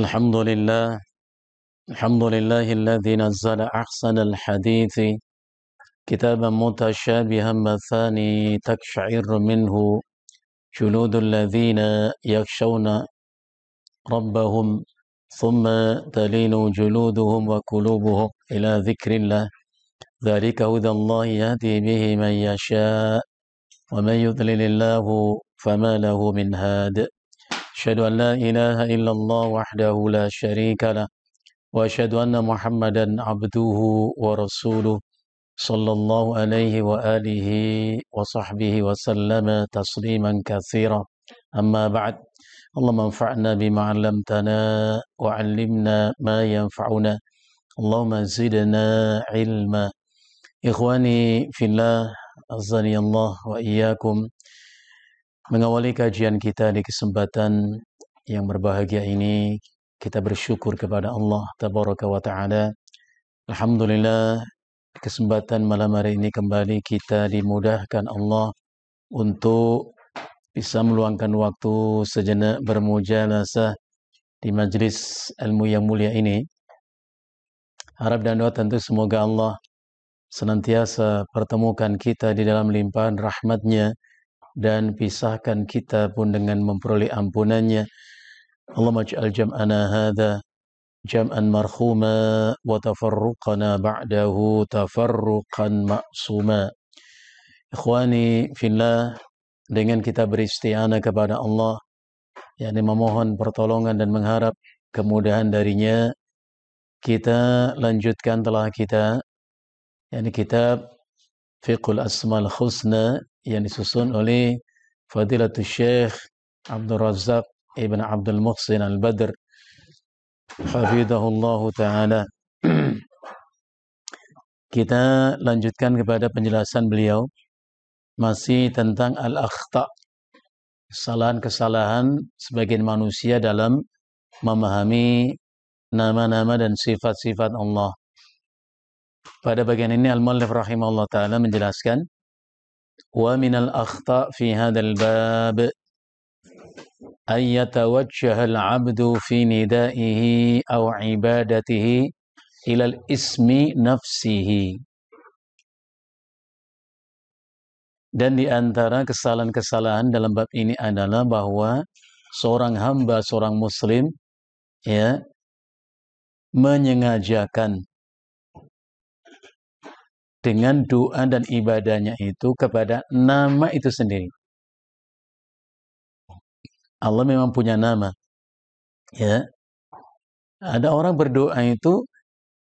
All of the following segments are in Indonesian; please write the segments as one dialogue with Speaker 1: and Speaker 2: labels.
Speaker 1: الحمد لله الحمد لله الذي نزل أحسن الحديث كتابا متشابها مثاني تقشعر منه جلود الذين يخشون ربهم ثم تلين جلودهم وقلوبهم إلى ذكر الله ذلك هدى الله يهدي به من يشاء ومن يضلل الله فما له من هاد أشهد أن لا إله إلا الله وحده لا شريك له وأشهد أن محمدا عبده ورسوله صلى الله عليه وآله وصحبه وسلم تسليما كثيرا أما بعد اللهم انفعنا بما علمتنا وعلمنا ما ينفعنا اللهم زدنا علما إخواني في الله أعزني الله وإياكم. Mengawali kajian kita di kesempatan yang berbahagia ini, kita bersyukur kepada Allah Tabaraka wa Ta'ala. Alhamdulillah, kesempatan malam hari ini kembali kita dimudahkan Allah untuk bisa meluangkan waktu sejenak bermujalasah di majlis ilmu yang mulia ini. Harap dan doa tentu semoga Allah senantiasa pertemukan kita di dalam limpahan rahmat-Nya dan pisahkan kita pun dengan memperoleh ampunannya. Allahumma ij'al jam'ana hadha jam'an marhuma wa tafarruqana ba'dahu tafarruqan ma'suma. Ikhwani fillah, dengan kita beristi'anah kepada Allah, yakni memohon pertolongan dan mengharap kemudahan darinya, kita lanjutkan telah kita yakni kitab Fiqhul Asmaul Husna yang disusun oleh Fadilatul Syekh Abdul Razak Ibn Abdul Muhsin Al-Badr hafidhahullahu ta'ala. Kita lanjutkan kepada penjelasan beliau masih tentang al-akhta', kesalahan-kesalahan sebagian manusia dalam memahami nama-nama dan sifat-sifat Allah. Pada bagian ini al-muallif rahimahullah ta'ala menjelaskan wa minal akhta' fi hadzal bab ay yatawajjaha al-'abdu fi nida'ihi aw 'ibadatihi ila al-ismi nafsihi. Dan di antara kesalahan-kesalahan dalam bab ini adalah bahwa seorang hamba, seorang muslim ya menyengajakan dengan doa dan ibadahnya itu kepada nama itu sendiri. Allah memang punya nama. Ya. Ada orang berdoa itu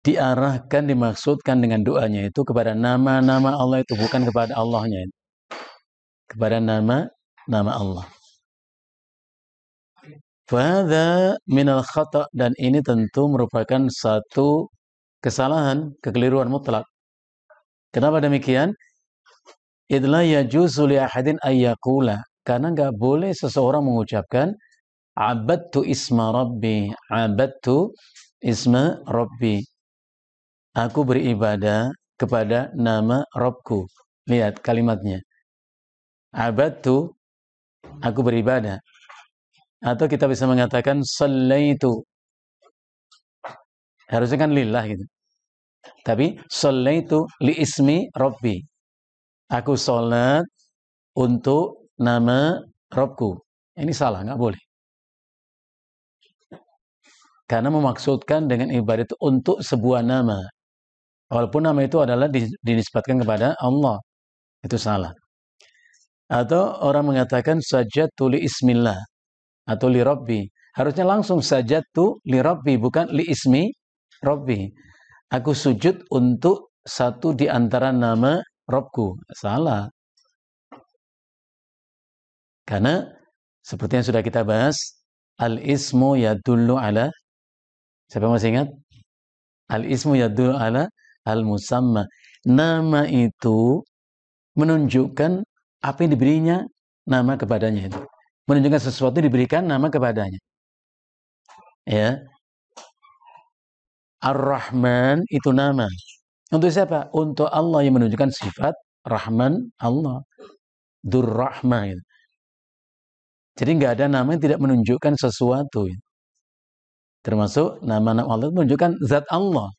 Speaker 1: diarahkan, dimaksudkan dengan doanya itu kepada nama-nama Allah itu, bukan kepada Allahnya. Kepada nama Allah. Fahadha minal khata', dan ini tentu merupakan satu kesalahan, kekeliruan mutlak. Kenapa demikian? Idla yajuzu li ahadin ayyakula, karena enggak boleh seseorang mengucapkan abadtu isma rabbi, abadtu isma rabbi, aku beribadah kepada nama Rabbku. Lihat kalimatnya, abadtu, aku beribadah. Atau kita bisa mengatakan sallaitu, harusnya kan lillah gitu, tapi sallaitu li ismi rabbi, aku sholat untuk nama Rabbku. Ini salah, nggak boleh. Karena memaksudkan dengan ibadah itu untuk sebuah nama, walaupun nama itu adalah dinisbatkan kepada Allah, itu salah. Atau orang mengatakan sajadtu li ismillah atau li Rabbi, harusnya langsung sajadtu li Rabbi, bukan li ismi Rabbi. Aku sujud untuk satu di antara nama Rabbku. Salah. Karena seperti yang sudah kita bahas, al-ismu yadullu ala, siapa masih ingat? Al-ismu yadullu ala al-musamma. Nama itu menunjukkan apa yang diberinya nama kepadanya itu. Menunjukkan sesuatu diberikan nama kepadanya. Ya. Ar-Rahman itu nama. Untuk siapa? Untuk Allah yang menunjukkan sifat Rahman Allah. Dur-Rahmah. Gitu. Jadi nggak ada nama yang tidak menunjukkan sesuatu. Termasuk nama-nama Allah itu menunjukkan zat Allah,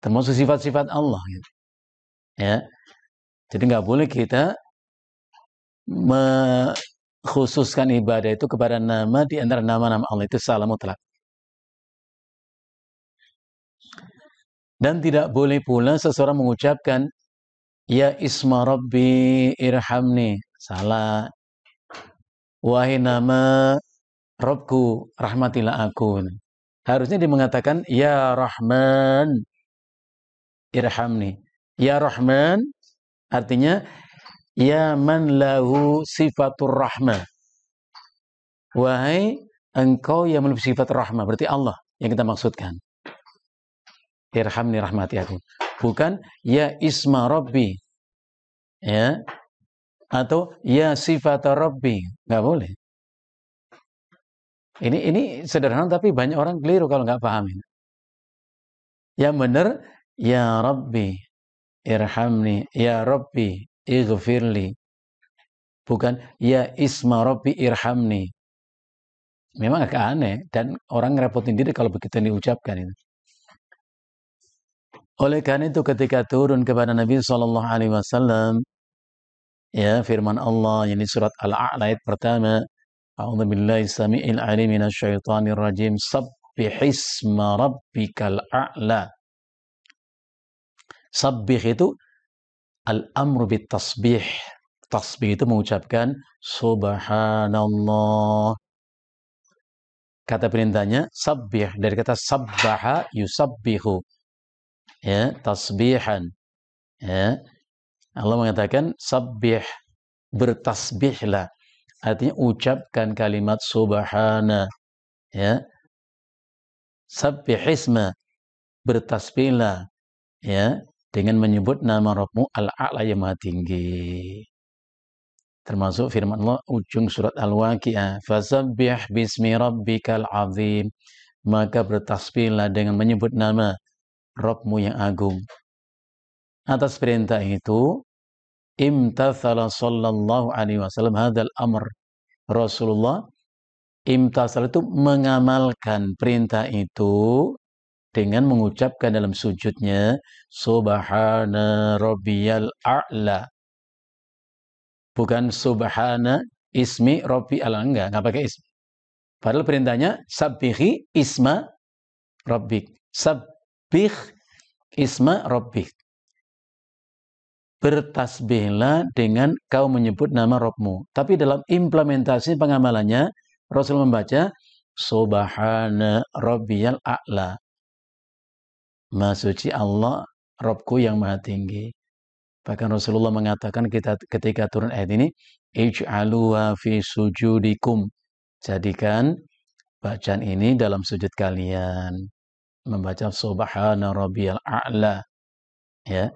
Speaker 1: termasuk sifat-sifat Allah. Gitu. Ya, jadi nggak boleh kita mengkhususkan ibadah itu kepada nama di antara nama-nama Allah, itu salah mutlak. Dan tidak boleh pula seseorang mengucapkan ya isma rabbi irhamni, salah. Wahai nama Robku, rahmatilah aku. Harusnya dia mengatakan ya Rahman irhamni. Ya Rahman artinya ya man lahu sifatur rahmah. Wahai engkau yang memiliki sifat rahmah, berarti Allah yang kita maksudkan. Irhamni, rahmati aku. Bukan ya isma rabbi. Ya. Atau ya sifat rabbi. Nggak boleh. Ini sederhana tapi banyak orang keliru kalau nggak paham ini. Yang benar ya Rabbi irhamni, ya Rabbi ighfirli. Bukan ya isma Rabbi irhamni. Memang agak aneh dan orang ngerepotin diri kalau begitu diucapkan itu. Oleh karena itu ketika turun kepada Nabi SAW, ya firman Allah yang di surat Al-A'la ayat pertama, A'udzubillahi samii'il 'alim minasyaitonir rajim, sabbihisma rabbikal a'la. Sabbih itu al-amru bit tasbih. Tasbih itu mengucapkan subhanallah. Kata perintahnya sabbih, dari kata sabbaha yusabbihu. Ya, tasbihan. Ya. Allah mengatakan sabbih, bertasbihlah. Artinya ucapkan kalimat subhana. Ya. Sabbihisma, bertasbihlah. Ya, dengan menyebut nama Rabbmu al-a'la yang maha tinggi. Termasuk firman Allah ujung surat Al-Waqi'ah, fasabbih bismi rabbikal azim, maka bertasbihlah dengan menyebut nama Rabbmu yang agung. Atas perintah itu imtathala sallallahu alaihi wasallam hadzal amr. Rasulullah imtathal itu mengamalkan perintah itu dengan mengucapkan dalam sujudnya subhana rabbiyal a'la. Bukan subhana ismi rabbi ala, enggak pakai ismi. Padahal perintahnya sabbihi isma rabbik. Sabbih isma rabbik. Bertasbihlah dengan kau menyebut nama Rabbmu. Tapi dalam implementasi pengamalannya, Rasul membaca subhana rabbiyal a'la. Maha suci Allah, Rabbku yang maha tinggi. Bahkan Rasulullah mengatakan ketika turun ayat ini, ij'aluha fi sujudikum. Jadikan bacaan ini dalam sujud kalian. Membaca subhana rabbiyal a'la. Ya.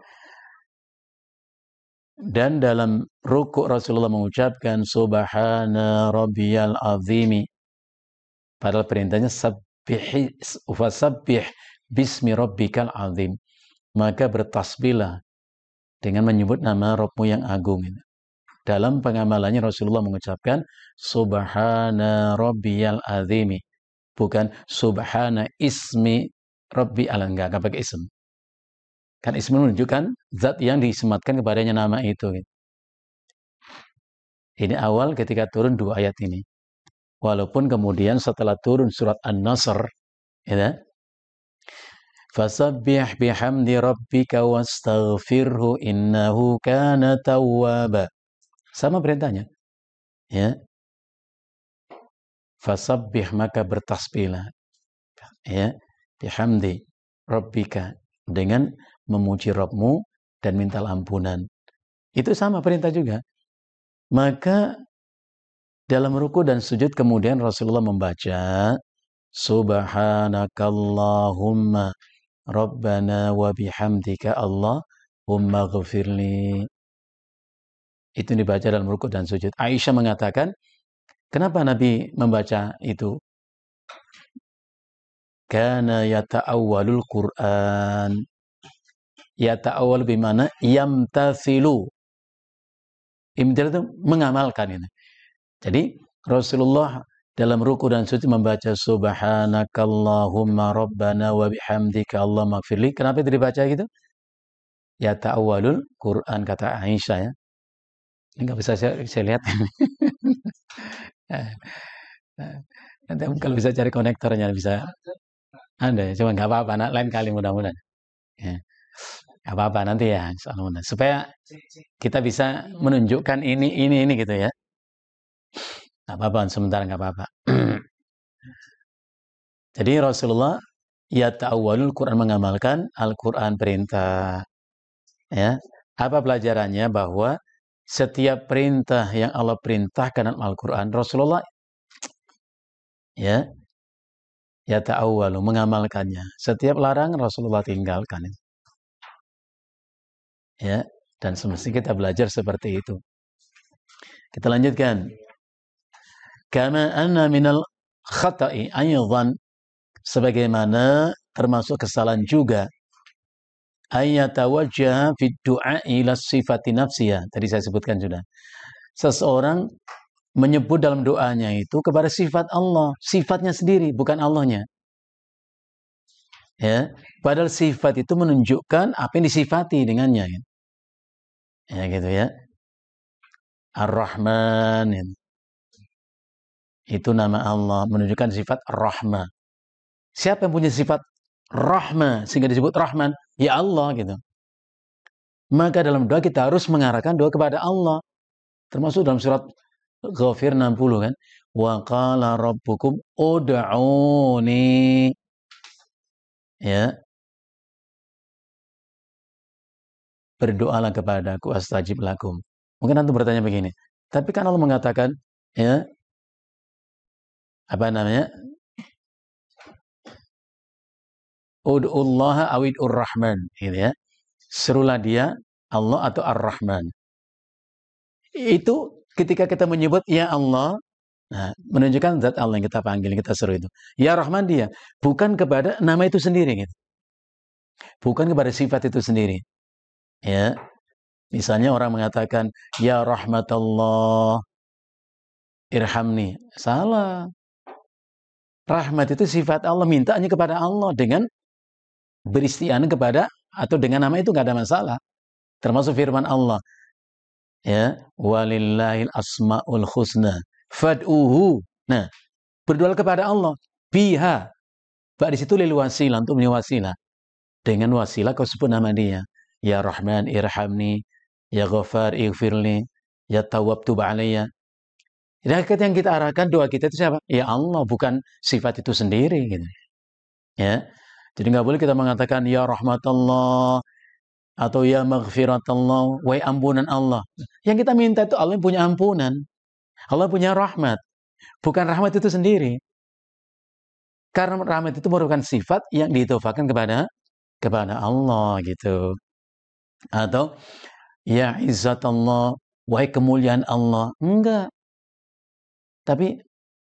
Speaker 1: Dan dalam rukuk Rasulullah mengucapkan subhana rabbiyal azimi. Padahal perintahnya fasabbih bismi rabbikal azim. Maka bertasbihlah dengan menyebut nama Rabbmu yang agung. Dalam pengamalannya Rasulullah mengucapkan subhana rabbiyal azimi, bukan subhana ismi rabbi ala, enggak pakai ism. Kan ism menunjukkan zat yang disematkan kepadanya nama itu. Ini awal ketika turun dua ayat ini. Walaupun kemudian setelah turun surat An-Nasr, ya, fasabbih bihamdi rabbika wastaghfirhu innahu kana tawwaba. Sama perintahnya. Ya. Fasabbih, maka bertasbihlah. Ya, bihamdi rabbika, dengan memuji Rabbmu dan minta ampunan. Itu sama perintah juga. Maka dalam ruku dan sujud kemudian Rasulullah membaca subhanakallahumma rabbana wa bihamdika Allahumma ghafirli. Itu dibaca dalam rukuk dan sujud. Aisyah mengatakan, kenapa Nabi membaca itu? Kana yata'awwalul Qur'an. Yata'awwal bimana yamtathilu. Imtithal itu mengamalkan ini. Jadi Rasulullah dalam ruku dan sujud membaca subhanakallahumma rabbana wa bihamdika Allahumma gfirli. Kenapa itu dibaca gitu? Ya ta'awwalul Quran, kata Aisyah ya. Ini nggak bisa saya lihat. Nanti kalau bisa cari konektornya bisa ada ya, cuma nggak apa-apa, lain kali mudah-mudahan. Ya. Nggak apa-apa nanti ya, supaya kita bisa menunjukkan ini gitu ya. Nggak apa-apa, sementara nggak apa-apa. Jadi Rasulullah ya ta'awwalul Quran, mengamalkan Al-Quran perintah. Ya, apa pelajarannya? Bahwa setiap perintah yang Allah perintahkan dalam Al-Quran, Rasulullah ya ta'awwalu, mengamalkannya. Setiap larangan Rasulullah tinggalkan. Ya, dan semestinya kita belajar seperti itu. Kita lanjutkan. Kama anna minal khata'i aydan, sebagaimana termasuk kesalahan juga ayatawajjah fid du'a ila sifati nafsiyah. Tadi saya sebutkan sudah. Seseorang menyebut dalam doanya itu kepada sifat Allah, sifatnya sendiri, bukan Allahnya. Ya, padahal sifat itu menunjukkan apa yang disifati dengannya. Ya gitu ya. Ar-Rahman itu nama Allah, menunjukkan sifat Ar-Rahman. Siapa yang punya sifat Rahman sehingga disebut Rahman? Ya Allah gitu. Maka dalam doa kita harus mengarahkan doa kepada Allah. Termasuk dalam surat Ghafir 60 kan. Wa qala rabbukum ud'uni. Ya. Berdoalah kepadaku astajib lakum. Mungkin antum bertanya begini. Tapi kan Allah mengatakan ya, apa namanya? Ud'ullaha awid'ur rahman gitu ya. Serulah dia Allah atau Ar-Rahman. Itu ketika kita menyebut ya Allah, nah, menunjukkan zat Allah yang kita panggil, yang kita seru itu. Ya Rahman dia, bukan kepada nama itu sendiri gitu. Bukan kepada sifat itu sendiri. Ya. Misalnya orang mengatakan ya rahmatullah irhamni. Salah. Rahmat itu sifat Allah, mintanya kepada Allah dengan beristighfar kepada atau dengan nama itu nggak ada masalah. Termasuk firman Allah, ya, walillahil asmaul husna fad'uhu. Nah, berdoa kepada Allah biha. Di situ lil wasilah, untuk wasilah. Dengan wasilah kau sebut nama dia. Ya Rahman irhamni, ya Ghafar ighfirli, ya Tawwab tub alayya. Jadi yang kita arahkan doa kita itu siapa? Ya Allah, bukan sifat itu sendiri gitu. Ya. Jadi nggak boleh kita mengatakan ya rahmatullah atau ya maghfiratullah, wa ampunan Allah. Yang kita minta itu Allah yang punya ampunan. Allah punya rahmat. Bukan rahmat itu sendiri. Karena rahmat itu merupakan sifat yang diidhofakan kepada Allah gitu. Atau ya izzatullah, wahai kemuliaan Allah. Enggak. Tapi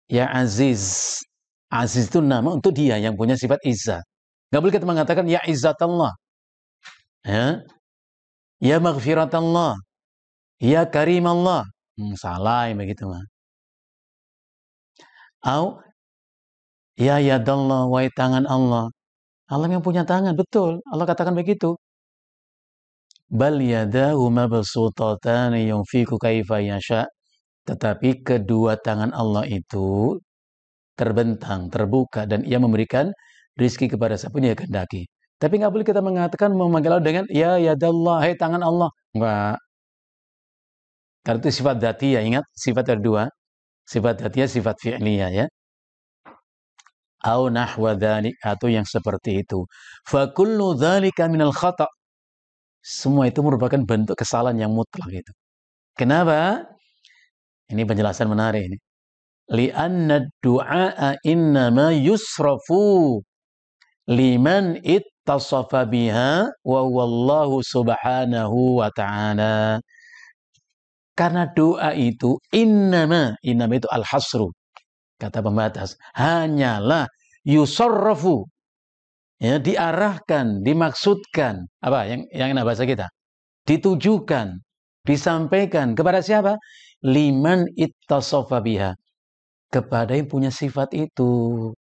Speaker 1: ya Aziz. Aziz itu nama untuk dia yang punya sifat izzah. Nggak boleh kita mengatakan ya izzatullah. Ya maghfiratullah. Ya karimallah. Salah yang begitu mah. Au ya yadallah, wahai tangan Allah. Allah yang punya tangan, betul. Allah katakan begitu. Bal yadahu mabsutatani yunfiqu kaifa yasha. Tetapi kedua tangan Allah itu terbentang, terbuka, dan ia memberikan rizki kepada siapa yang kehendaki. Tapi nggak boleh kita mengatakan, memanggil Allah dengan ya yadallah, hai tangan Allah. Enggak. Karena itu sifat dzatiyah, ingat sifat kedua. Sifat dzatiyah, sifat fi'liyah ya. Au nahwa dzalik, atau yang seperti itu. Fa kullu dzalika minal khata'. Semua itu merupakan bentuk kesalahan yang mutlak itu. Kenapa? Ini penjelasan menarik ini. Li'anna du'a innama yusrafu liman ittasafa biha wa wallahu subhanahu wa ta'ala. Karena doa itu innama itu al-hasru, kata pembatas, hanyalah yusarrafu, ya, diarahkan, dimaksudkan, apa yang bahasa kita, ditujukan, disampaikan kepada siapa? Liman ittasafa biha, kepada yang punya sifat itu.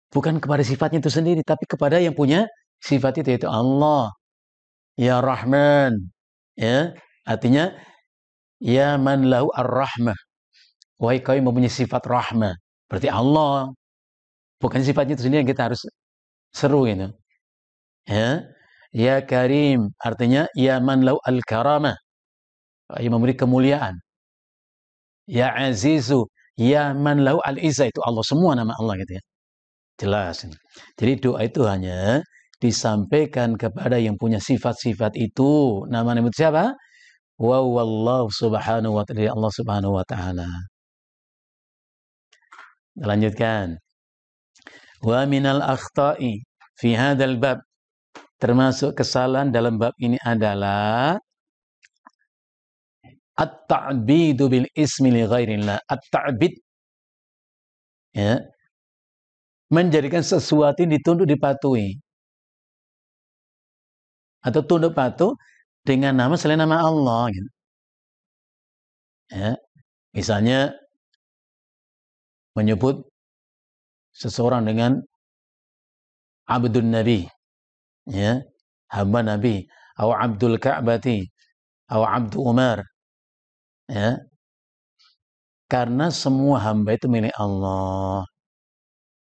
Speaker 1: Bukan kepada sifatnya itu sendiri, tapi kepada yang punya sifat itu, yaitu Allah. Ya Rahman. Ya, artinya ya man lahu ar-rahmah. Wahai kau yang mempunyai sifat rahmah. Berarti Allah. Bukan sifatnya itu sendiri yang kita harus seru gitu. Ya. Ya Karim, artinya ya man lahu al-karamah. Yang memberi kemuliaan. Ya Azizu, ya man lahu al-izzah, itu Allah, semua nama Allah gitu ya. Jelas. Jadi doa itu hanya disampaikan kepada yang punya sifat-sifat itu. Nama-nama itu siapa? Wa wallahu subhanahu wa ta'ala, Allah subhanahu wa ta'ala. Lanjutkan. Wa minal akhta'i fi hadzal bab, termasuk kesalahan dalam bab ini adalah at-ta'bidu bil ismi li ghairillah. At-ta'bid, ya, menjadikan sesuatu yang ditunduk dipatuhi atau tunduk patuh dengan nama selain nama Allah gitu. Ya, misalnya menyebut seseorang dengan Abdul Nabi, ya, hamba Nabi, atau Abdul Ka'bati, atau Abdul Umar, ya, karena semua hamba itu milik Allah.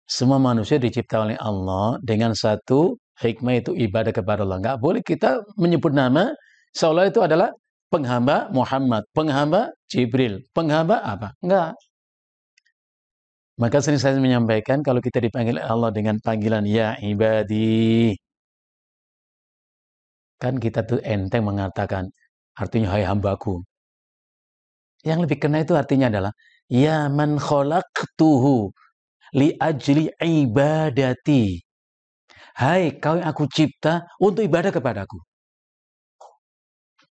Speaker 1: Semua manusia dicipta oleh Allah dengan satu hikmah, itu ibadah kepada Allah. Nggak boleh kita menyebut nama seolah itu adalah penghamba Muhammad, penghamba Jibril, penghamba apa? Enggak. Maka sering saya menyampaikan kalau kita dipanggil Allah dengan panggilan ya ibadi, kan kita tuh enteng mengatakan artinya hai hambaku. Yang lebih kena itu artinya adalah ya man khalaqtuhu li ajli ibadati. Hai kau yang aku cipta untuk ibadah kepadaku.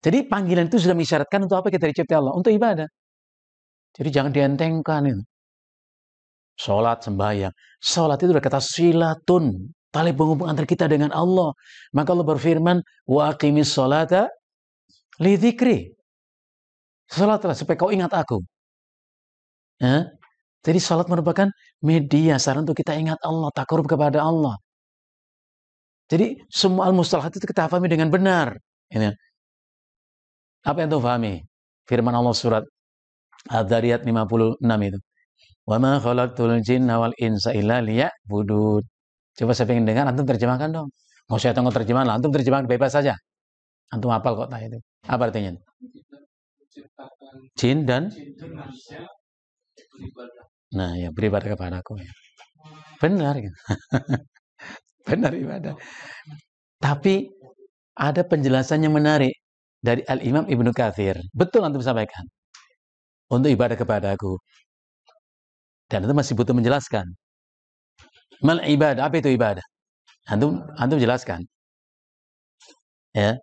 Speaker 1: Jadi panggilan itu sudah mengisyaratkan untuk apa kita dicipta Allah? Untuk ibadah. Jadi jangan dientengkan itu. Sholat, sembahyang. Sholat itu udah kata silatun, tali penghubung antara kita dengan Allah. Maka Allah berfirman, wa aqimis sholata li dzikri. Sholatlah supaya kau ingat aku. Ya? Jadi sholat merupakan media sarana untuk kita ingat Allah, takarub kepada Allah. Jadi semua al-mustalahat itu kita pahami dengan benar. Ini. Apa yang tahu pahami? Firman Allah surat Ad-Dzariyat 56 itu. Wa ma khalaqtul jinna wal insa illa liya'budun. Coba saya pengen dengar, antum terjemahkan dong. Mau saya tunggu terjemahan, antum terjemahkan bebas saja. Antum hafal kok itu. Apa artinya? Jin dan nah, ya beribadah kepadaku ya. Benar ya. Benar ibadah. Tapi ada penjelasan yang menarik dari Al-Imam Ibnu Katsir. Betul antum sampaikan. Untuk ibadah kepadaku. Dan itu masih butuh menjelaskan. Mal ibadah, apa itu ibadah? Antum jelaskan. Ya.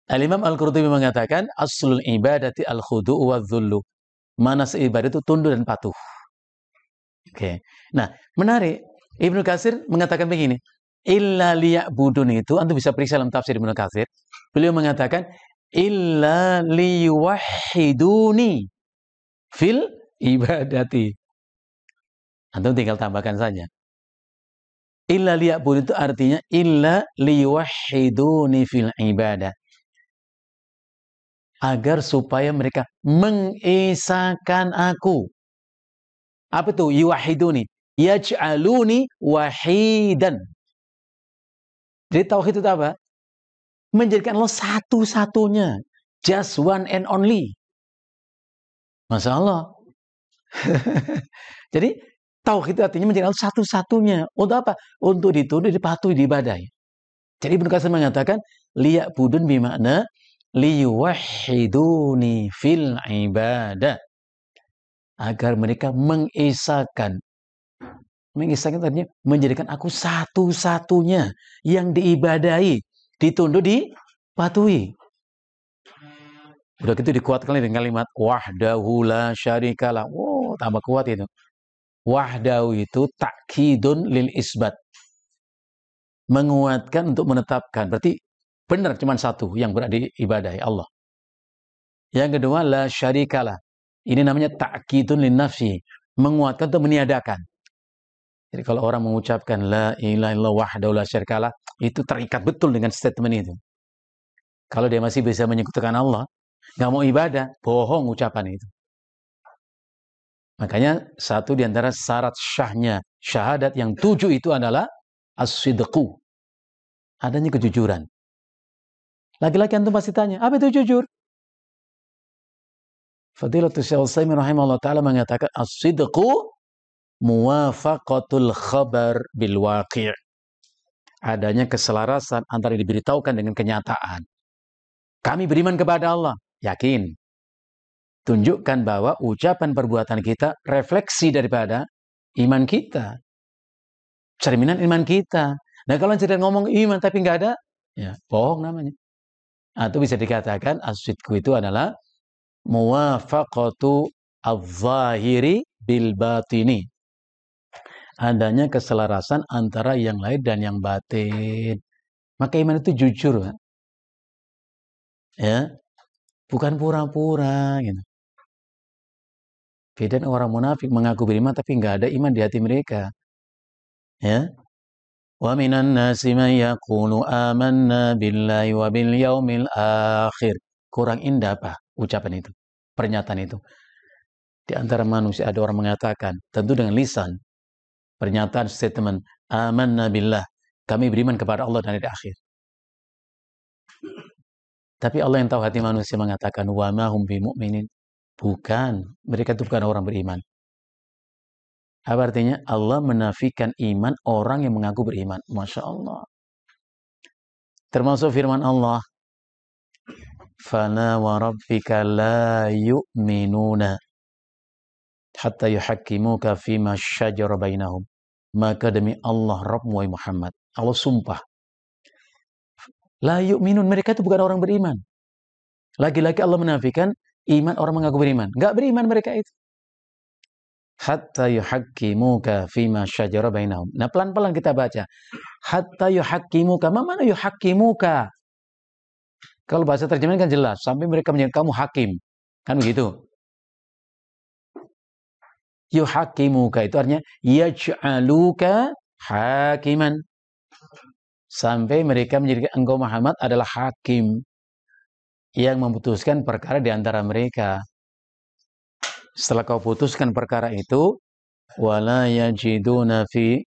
Speaker 1: Al-Imam Al-Qurtubi mengatakan aslul ibadati al-khudu' wa dzullu. Mana ibadah itu tunduk dan patuh. Oke. Nah, menarik. Ibnu Katsir mengatakan begini. Illa liya'budun itu antum bisa periksa dalam tafsir Ibnu Katsir. Beliau mengatakan illa liyuwahhiduni fil ibadati. Antum tinggal tambahkan saja. Illa liya'budun itu artinya illa liyuwahhiduni fil ibadah. Agar supaya mereka mengesahkan aku. Apa itu? Yuwahiduni. Yaj'aluni wahidan. Jadi tauhid itu apa? Menjadikan Allah satu-satunya. Just one and only. Masya Allah. Jadi tauhid itu artinya menjadikan Allah satu-satunya. Untuk apa? Untuk ditunduk, dipatuhi, diibadahi. Jadi Ibnu Katsir mengatakan liya'budun bimakna liyuwahhiduni fil ibadah, agar mereka mengesahkan tadinya menjadikan aku satu-satunya yang diibadahi, ditunduk, dipatuhi. Udah gitu dikuatkan dengan kalimat wahdahu la syarikalah. Wow, tambah kuat itu. Wahdahu itu takkidun lil isbat, menguatkan untuk menetapkan. Berarti benar cuma satu yang berada di ibadah Allah. Yang kedua la syarikalah, Ini namanya ta'kidun linnafsi, menguatkan atau meniadakan. Jadi kalau orang mengucapkan la ilaha illallah wahdahu la syarikalah, itu terikat betul dengan statement itu. Kalau dia masih bisa menyekutukan Allah, nggak mau ibadah, bohong ucapan itu. Makanya satu di antara syarat syahnya syahadat yang 7 itu adalah as-sidqu, adanya kejujuran. Laki-laki antum pasti tanya, apa itu jujur? Fadilatul Syekh Utsaimin rahimahullah taala mengatakan as-sidqu muwafaqatul khabar bil waqi'. Adanya keselarasan antara yang diberitahukan dengan kenyataan. Kami beriman kepada Allah, yakin. Tunjukkan bahwa ucapan perbuatan kita refleksi daripada iman kita. Cerminan iman kita. Nah kalau cerita ngomong iman tapi nggak ada, ya bohong namanya. Atau bisa dikatakan as-sidqu itu adalah muwafaqatu al-zahiri bil batini. Adanya keselarasan antara yang lahir dan yang batin. Maka iman itu jujur, ya, bukan pura-pura, gitu. Beda orang munafik mengaku beriman tapi nggak ada iman di hati mereka, ya. Wa minan nasi man yaqulu amanna billahi wa bil yaumil akhir. Kurang indah apa ucapan itu, pernyataan itu. Di antara manusia ada orang mengatakan, tentu dengan lisan, pernyataan statement amanna billah, kami beriman kepada Allah dan hari akhir. Tapi Allah yang tahu hati manusia mengatakan wa ma hum bimu'minin. Bukan, mereka itu bukan orang beriman. Apa artinya? Allah menafikan iman orang yang mengaku beriman. Masya Allah. Termasuk firman Allah, fala wa rabbika la yu'minuna hatta yuhakkimuka fima syajara bainahum. Maka demi Allah Rabbmu Muhammad, Allah sumpah, la yu'minun, mereka itu bukan orang beriman. Lagi-lagi Allah menafikan iman orang mengaku beriman. Enggak beriman mereka itu. Hatta yuhakkimuka fima syajara bainahum. Nah, pelan-pelan kita baca. Hatta yuhakkimuka. Mana yuhakkimuka? Kalau bahasa terjemahan kan jelas, sampai mereka menjadi kamu hakim. Kan begitu. Yuhakkimuka itu artinya yaj'aluka hakiman. Sampai mereka menjadikan engkau Muhammad adalah hakim yang memutuskan perkara di antara mereka. Setelah kau putuskan perkara itu, wala yajiduna fi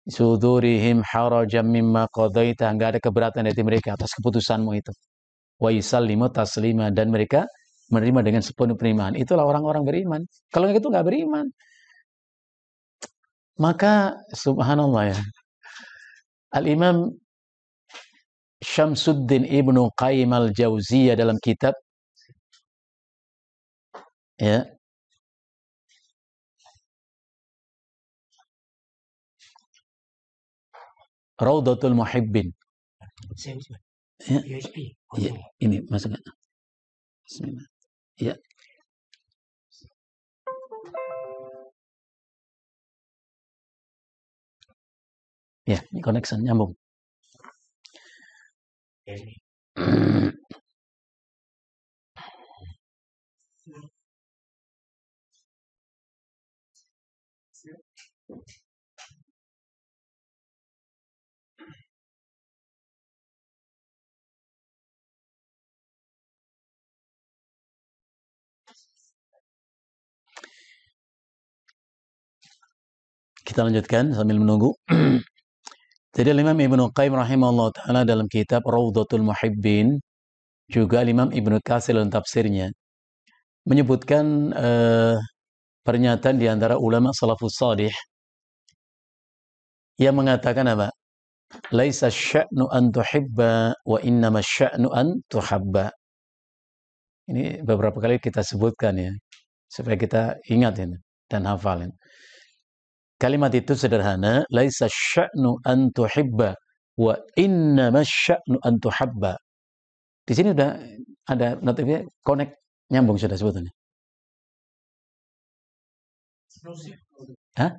Speaker 1: sudurihim harajan mimma qadaita, enggak ada keberatan dari mereka atas keputusanmu itu. Wa yusallimu taslima, dan mereka menerima dengan sepenuh penerimaan. Itulah orang-orang beriman. Kalau itu enggak beriman, maka subhanallah ya. Al-Imam Syamsuddin Ibnu Qayyim al-Jauziyah dalam kitab, ya, Raudatul Muhibbin. Ya, ya, ini masukkan. Bismillah. Ya. Ya, ini connection nyambung. Kita lanjutkan sambil menunggu. Jadi Imam Ibnu Qayyim rahimahullah ta'ala dalam kitab Raudatul Muhibbin, juga Imam Ibnu Katsir dalam tafsirnya, menyebutkan pernyataan di antara ulama salafus salih yang mengatakan apa? Laisa sya'nu an tuhibba wa innama sya'nu an tuhabba. Ini beberapa kali kita sebutkan ya, supaya kita ingat ini dan hafalin. Kalimat itu sederhana, laisa sya'nu an tuhibba wa innama sya'nu an tuhabba. Di sini udah ada notifnya, connect, nyambung sudah sebetulnya. Hah?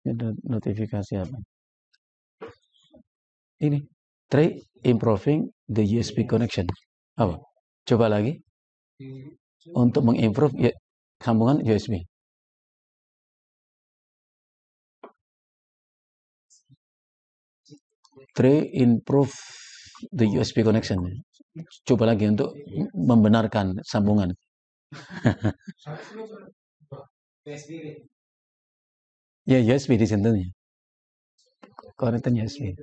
Speaker 1: Ada notifikasi apa? Ini, try improving the USB connection. Apa? Coba lagi. Untuk mengimprove ya, sambungan USB. Try improve the USB connection. Coba lagi untuk membenarkan sambungan. Ya, USB di sini. Konektor USB.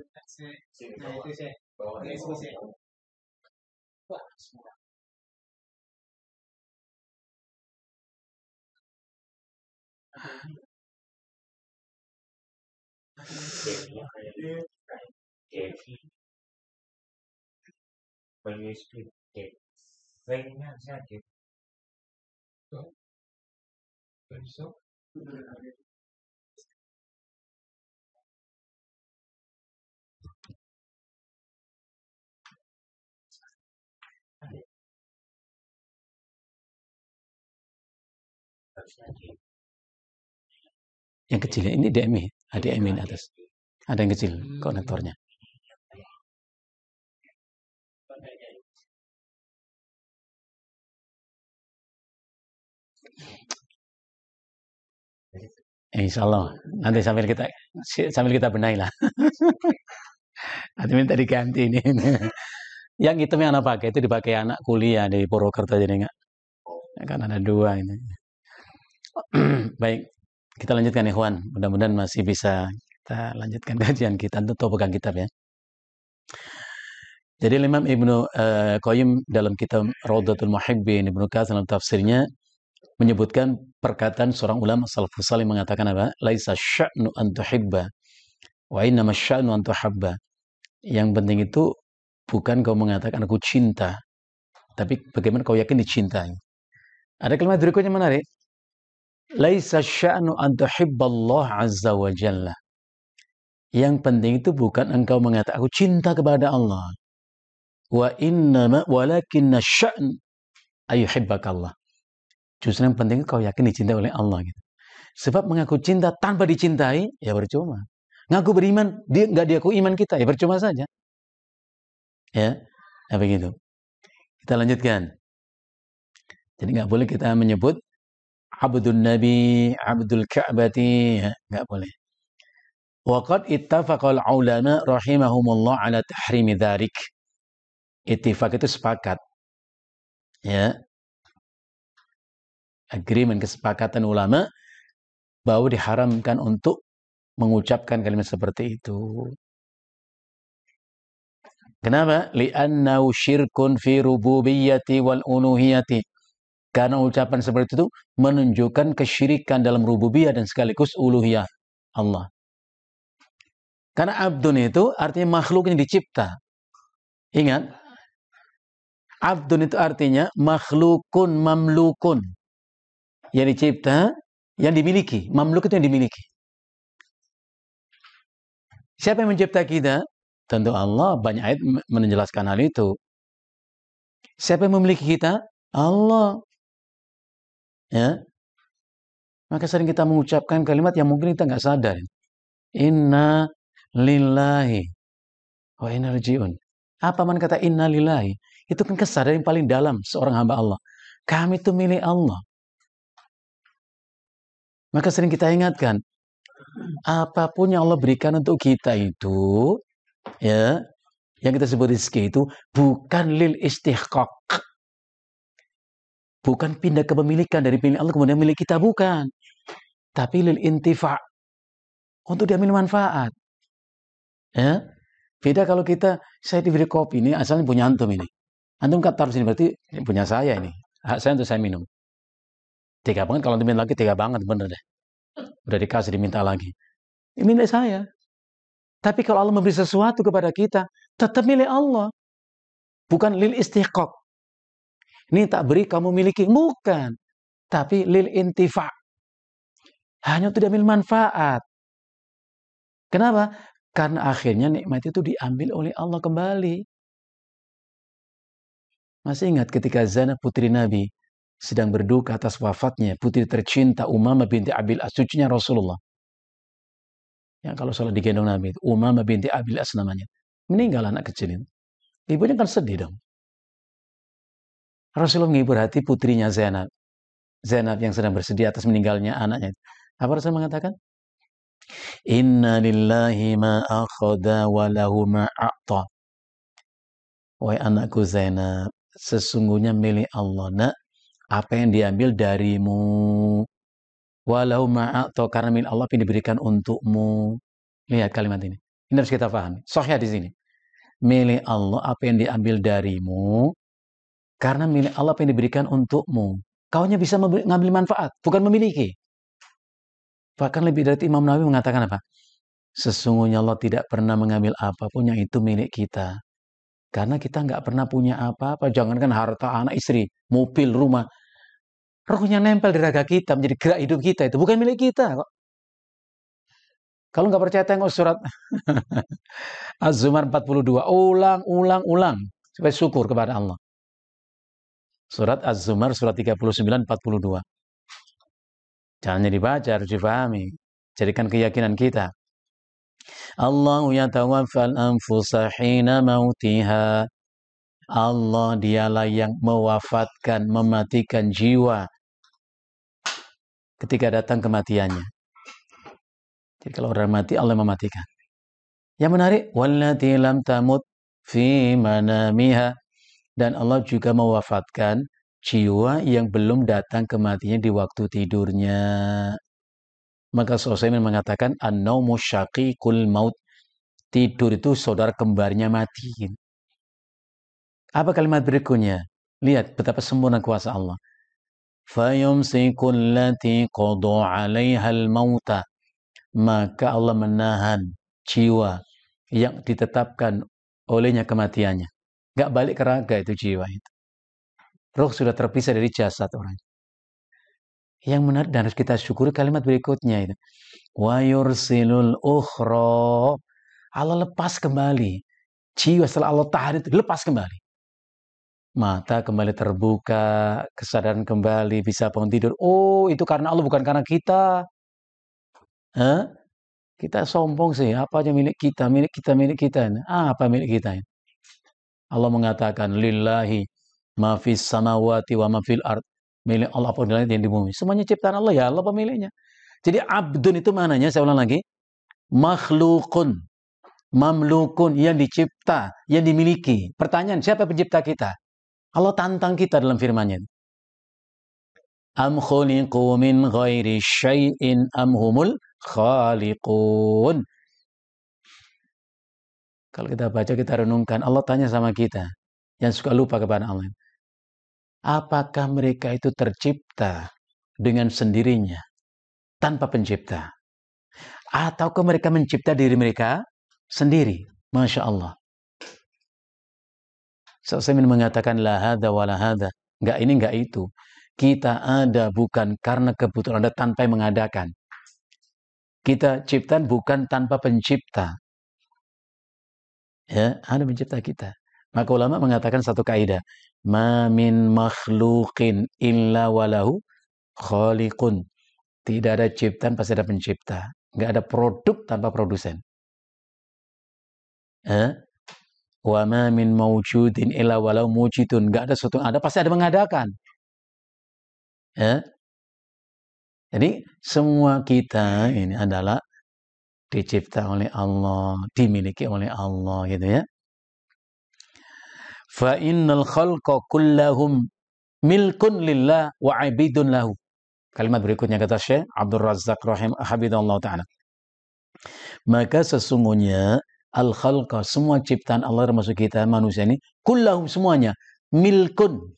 Speaker 1: Yang kecil ini DMI, HDMI di atas. Ada yang kecil konektornya. Insya Allah nanti sambil kita benahi lah. Nanti minta diganti ini. Yang hitamnya anak pakai itu dipakai anak kuliah di Purwokerto jadi enggak. Kan ada 2 ini. Baik, kita lanjutkan ikhwan. Mudah-mudahan masih bisa kita lanjutkan kajian kita untuk pegang kitab ya. Jadi Imam Ibnu Qayyim dalam kitab Rawdatul Muhibbin, Ibnu Katsir dalam tafsirnya menyebutkan perkataan seorang ulama salafus salih mengatakan apa? Laisa sya'nu an tuhibba wa innama sya'nu an tuhabba. Yang penting itu bukan kau mengatakan aku cinta, tapi bagaimana kau yakin dicintai. Ada kalimat berikutnya menarik. Laisa sya'nu an tuhibballah azza wa jalla. Yang penting itu bukan engkau mengatakan aku cinta kepada Allah. Wa innama walakinna sya'n ayuhibbakallah. Justru yang penting kau yakin dicintai oleh Allah gitu. Sebab mengaku cinta tanpa dicintai ya percuma. Ngaku beriman dia nggak diakui iman kita ya percuma saja. Ya, nah begitu. Kita lanjutkan. Jadi nggak boleh kita menyebut Abdul Nabi, Abdul Ka'bati, ya, nggak boleh. Waqad ittafaqal ulama rahimahumullah ala tahrimi dzalik. Ittifaq itu sepakat. Ya. Agreement, kesepakatan ulama bahwa diharamkan untuk mengucapkan kalimat seperti itu. Kenapa? Li'annahu syirkun fi rububiyyati wal uluhiyati. Karena ucapan seperti itu menunjukkan kesyirikan dalam rububiyah dan sekaligus uluhiyah Allah. Karena abdun itu artinya makhluk yang dicipta. Ingat, abdun itu artinya makhlukun mamlukun. Yang dicipta, yang dimiliki. Mamluk itu yang dimiliki. Siapa yang mencipta kita? Tentu Allah, banyak ayat menjelaskan hal itu. Siapa yang memiliki kita? Allah. Ya. Maka sering kita mengucapkan kalimat yang mungkin kita nggak sadar. Inna lillahi wa inna rajiun. Apa man kata inna lillahi? Itu kan kesadaran yang paling dalam seorang hamba Allah. Kami itu milik Allah. Maka sering kita ingatkan, apapun yang Allah berikan untuk kita itu, ya, yang kita sebut rezeki itu bukan lil istihqaq. Bukan pindah kepemilikan dari milik Allah kemudian milik kita, bukan. Tapi lil intifa'. Untuk diambil manfaat. Ya. Beda kalau saya diberi kopi ini asalnya punya antum ini. Antum kan taruh sini berarti punya saya ini. Hak saya untuk saya minum. Tega banget kalau antum minta lagi, tega banget bener deh. Udah dikasih diminta lagi. Ini milik saya. Tapi kalau Allah memberi sesuatu kepada kita, tetap milik Allah. Bukan lil istihqaq. Ini tak beri kamu miliki, bukan. Tapi lil intifa'. Hanya untuk diambil manfaat. Kenapa? Karena akhirnya nikmat itu diambil oleh Allah kembali. Masih ingat ketika Zainab putri Nabi sedang berduka atas wafatnya putri tercinta Umamah binti Abil As, cucunya Rasulullah. Yang kalau salah digendong Nabi itu Umamah binti Abil As namanya. Meninggal anak kecil itu. Ibunya kan sedih dong. Rasulullah menghibur hati putrinya Zainab. Zainab yang sedang bersedih atas meninggalnya anaknya. Apa Rasul mengatakan? Inna lillahi ma akhada wa lahu ma a'ta. Wahai anakku Zainab, sesungguhnya milik Allah, nak, apa yang diambil darimu. Walau ma'a'to, karena milik Allah yang diberikan untukmu. Lihat kalimat ini. Ini harus kita pahami. Sahih di sini. Milik Allah apa yang diambil darimu, karena milik Allah apa yang diberikan untukmu. Kau hanya bisa mengambil manfaat, bukan memiliki. Bahkan lebih dari itu Imam Nawawi mengatakan apa? Sesungguhnya Allah tidak pernah mengambil apapun yang itu milik kita. Karena kita nggak pernah punya apa-apa. Jangankan harta, anak, istri, mobil, rumah. Rohnya nempel di raga kita, menjadi gerak hidup kita. Itu bukan milik kita kok. Kalau nggak percaya tengok surat Az-Zumar 42. Ulang. Supaya syukur kepada Allah. Surat Az-Zumar surat 39, 42. Jangan dibaca, harus difahami. Jadikan keyakinan kita. Allahu yatawaffal anfusa hina mautiha. Allah dialah yang mewafatkan, mematikan jiwa ketika datang kematiannya. Jadi kalau orang mati, Allah mematikan. Yang menarik, wallati lam tamut fi manamiha, dan Allah juga mewafatkan jiwa yang belum datang kematiannya di waktu tidurnya. Maka Syaikh mengatakan an-naumu syaqiqul maut. Tidur itu saudara kembarnya mati. Apa kalimat berikutnya? Lihat betapa sempurna kuasa Allah. Fayumsikul lati qada 'alaiha al-mauta. Maka Allah menahan jiwa yang ditetapkan olehnya kematiannya. Gak balik ke raga itu jiwa itu. Roh sudah terpisah dari jasad orang. Yang menarik dan harus kita syukuri kalimat berikutnya itu. Wa yursilul ukhra. Allah lepas kembali. Jiwa setelah Allah tahan itu lepas kembali. Mata kembali terbuka, kesadaran kembali, bisa bangun tidur. Oh, itu karena Allah, bukan karena kita. Kita sombong sih, apa aja milik kita. Apa milik kita? Allah mengatakan, lillahi ma fis samawati wa ma fil ard. Milik Allah apa yang di bumi. Semuanya ciptaan Allah, ya Allah pemiliknya. Jadi abdun itu mananya, saya ulang lagi. Makhlukun. Mamlukun, yang dicipta, yang dimiliki. Pertanyaan, siapa pencipta kita? Allah tantang kita dalam firman-Nya. Am khuliqu min ghairi syai'in am humul khaliqun. Kalau kita baca, kita renungkan, Allah tanya sama kita yang suka lupa kepada Allah. Apakah mereka itu tercipta dengan sendirinya tanpa pencipta? Ataukah mereka mencipta diri mereka sendiri? Masya Allah. Saya mengatakan la hadza wa la hadza. Enggak ini, enggak itu. Kita ada bukan karena kebutuhan ada tanpa yang mengadakan. Kita ciptaan bukan tanpa pencipta. Ya, ada pencipta kita. Maka ulama mengatakan satu kaidah. Ma min makhluqin illa walahu khaliqun. Tidak ada ciptaan, pasti ada pencipta. Enggak ada produk tanpa produsen. Wa ma min mawjudin illa walau mujidun. Enggak ada sesuatu yang ada, pasti ada mengadakan. Jadi semua kita ini adalah dicipta oleh Allah, dimiliki oleh Allah, gitu ya. Fa innal khalqa kullahum milkun lillah wa 'abidun lahu. Kalimat berikutnya kata Syekh Abdul Razzaq hafizahullah taala. Maka sesungguhnya al-khalqa, semua ciptaan Allah termasuk kita manusia ini, kullahum semuanya, milkun.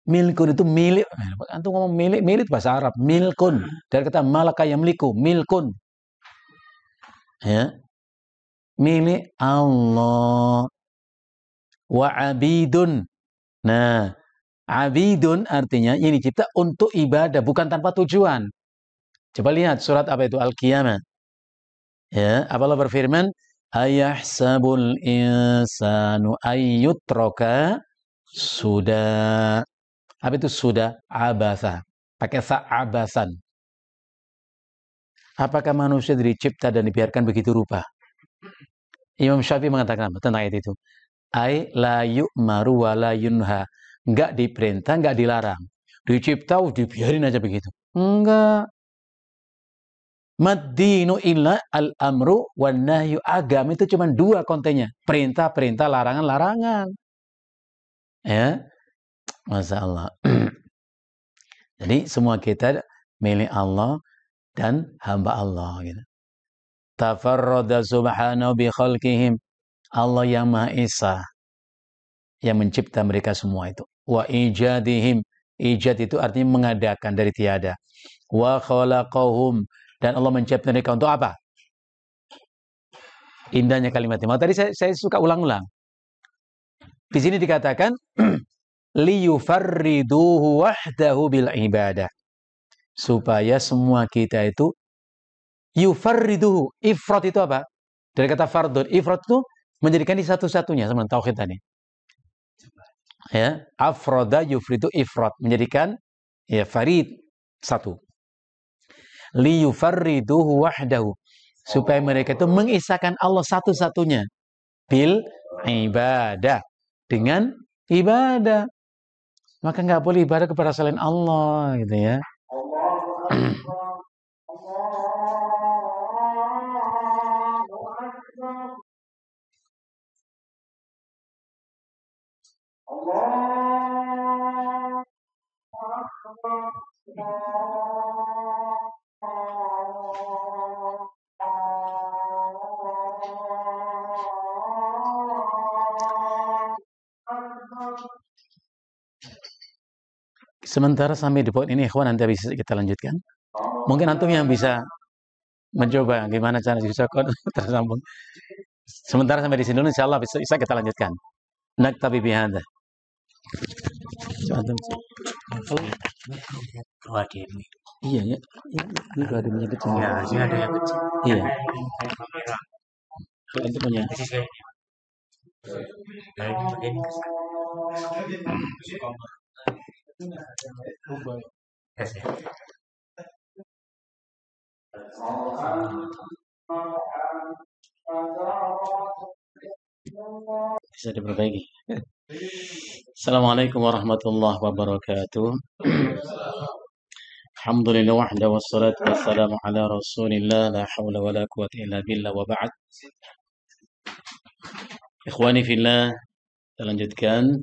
Speaker 1: Milkun itu milik. Antum ngomong milik bahasa Arab, milkun. Dari kata malaka yamliku, milkun. Ya. Milik Allah. Wa abidun. Nah, abidun artinya ini dicipta untuk ibadah, bukan tanpa tujuan. Coba lihat surat apa itu? Al-Qiyamah. Ya, apa Allah berfirman, ayahsabul insanu ayyutraka Sudah. Apa itu sudah? Abasa. Pakai sa abasan. Apakah manusia dicipta dan dibiarkan begitu rupa? Imam Syafi'i mengatakan apa tentang ayat itu? Ai la yu'maru wa la yunha. Enggak diperintah, enggak dilarang. Dicipta, dibiarin aja begitu. Enggak. Mad-dinu illa al-amru wan nahyu. Agama itu cuma dua kontennya. Perintah, perintah, larangan, larangan. Ya. Masya Allah. Jadi semua kita milik Allah dan hamba Allah gitu. Tafarrada subhanahu bi khalqihim. Allah yang Maha Esa yang mencipta mereka semua itu. Wa ijadihim. Ijad itu artinya mengadakan dari tiada. Wa khalaqahum. Dan Allah mencipta mereka untuk apa? Indahnya kalimat ini. Tadi saya suka ulang-ulang. Di sini dikatakan liyufarriduhu wahdahu bil ibadah. Supaya semua kita itu yufarriduhu. Ifrat itu apa? Dari kata fardun. Ifrat itu menjadikan ini satu-satunya sama tauhid tadi. Ya, afroda yufridu ifrat, menjadikan ya farid satu. Li yufarriduhu wahdahu, supaya mereka itu mengisahkan Allah satu-satunya bil ibadah, dengan ibadah. Maka nggak boleh ibadah kepada selain Allah gitu ya. Sementara sampai di poin ini, ikhwan, nanti bisa kita lanjutkan. Mungkin antum yang bisa mencoba gimana cara bisa tersambung. Sementara sampai di sini dulu, insyaallah bisa kita lanjutkan. Naktabi bihadza. Iya ya. Itu ada yang kecil. Iya, ini ada yang kecil. Iya. Itu punya. Bisa diperbaiki. Assalamualaikum warahmatullahi wabarakatuh. Alhamdulillah wahda wassalatu wassalamu ala rasulillah la hawla wa la quwwata illa billah wa ba'd. Ikhwani fillah, kita lanjutkan.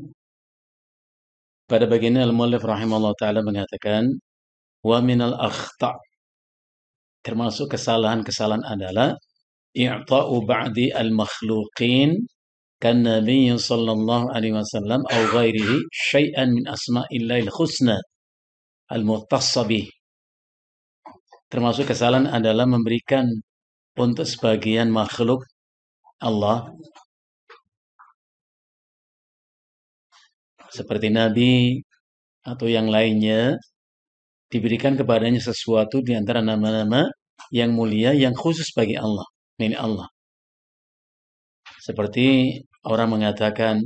Speaker 1: Pada bagian ini al-muallif rahimahullah ta'ala mengatakan wa minal akhta', termasuk kesalahan-kesalahan adalah i'ta'u ba'di al-makhluqin kan Nabi sallallahu alaihi wasallam au ghairihi syai'an min asma'illahil husna al-muhtassabih. Termasuk kesalahan adalah memberikan untuk sebagian makhluk Allah seperti Nabi atau yang lainnya, diberikan kepadanya sesuatu di antara nama-nama yang mulia yang khusus bagi Allah, milik Allah. Seperti orang mengatakan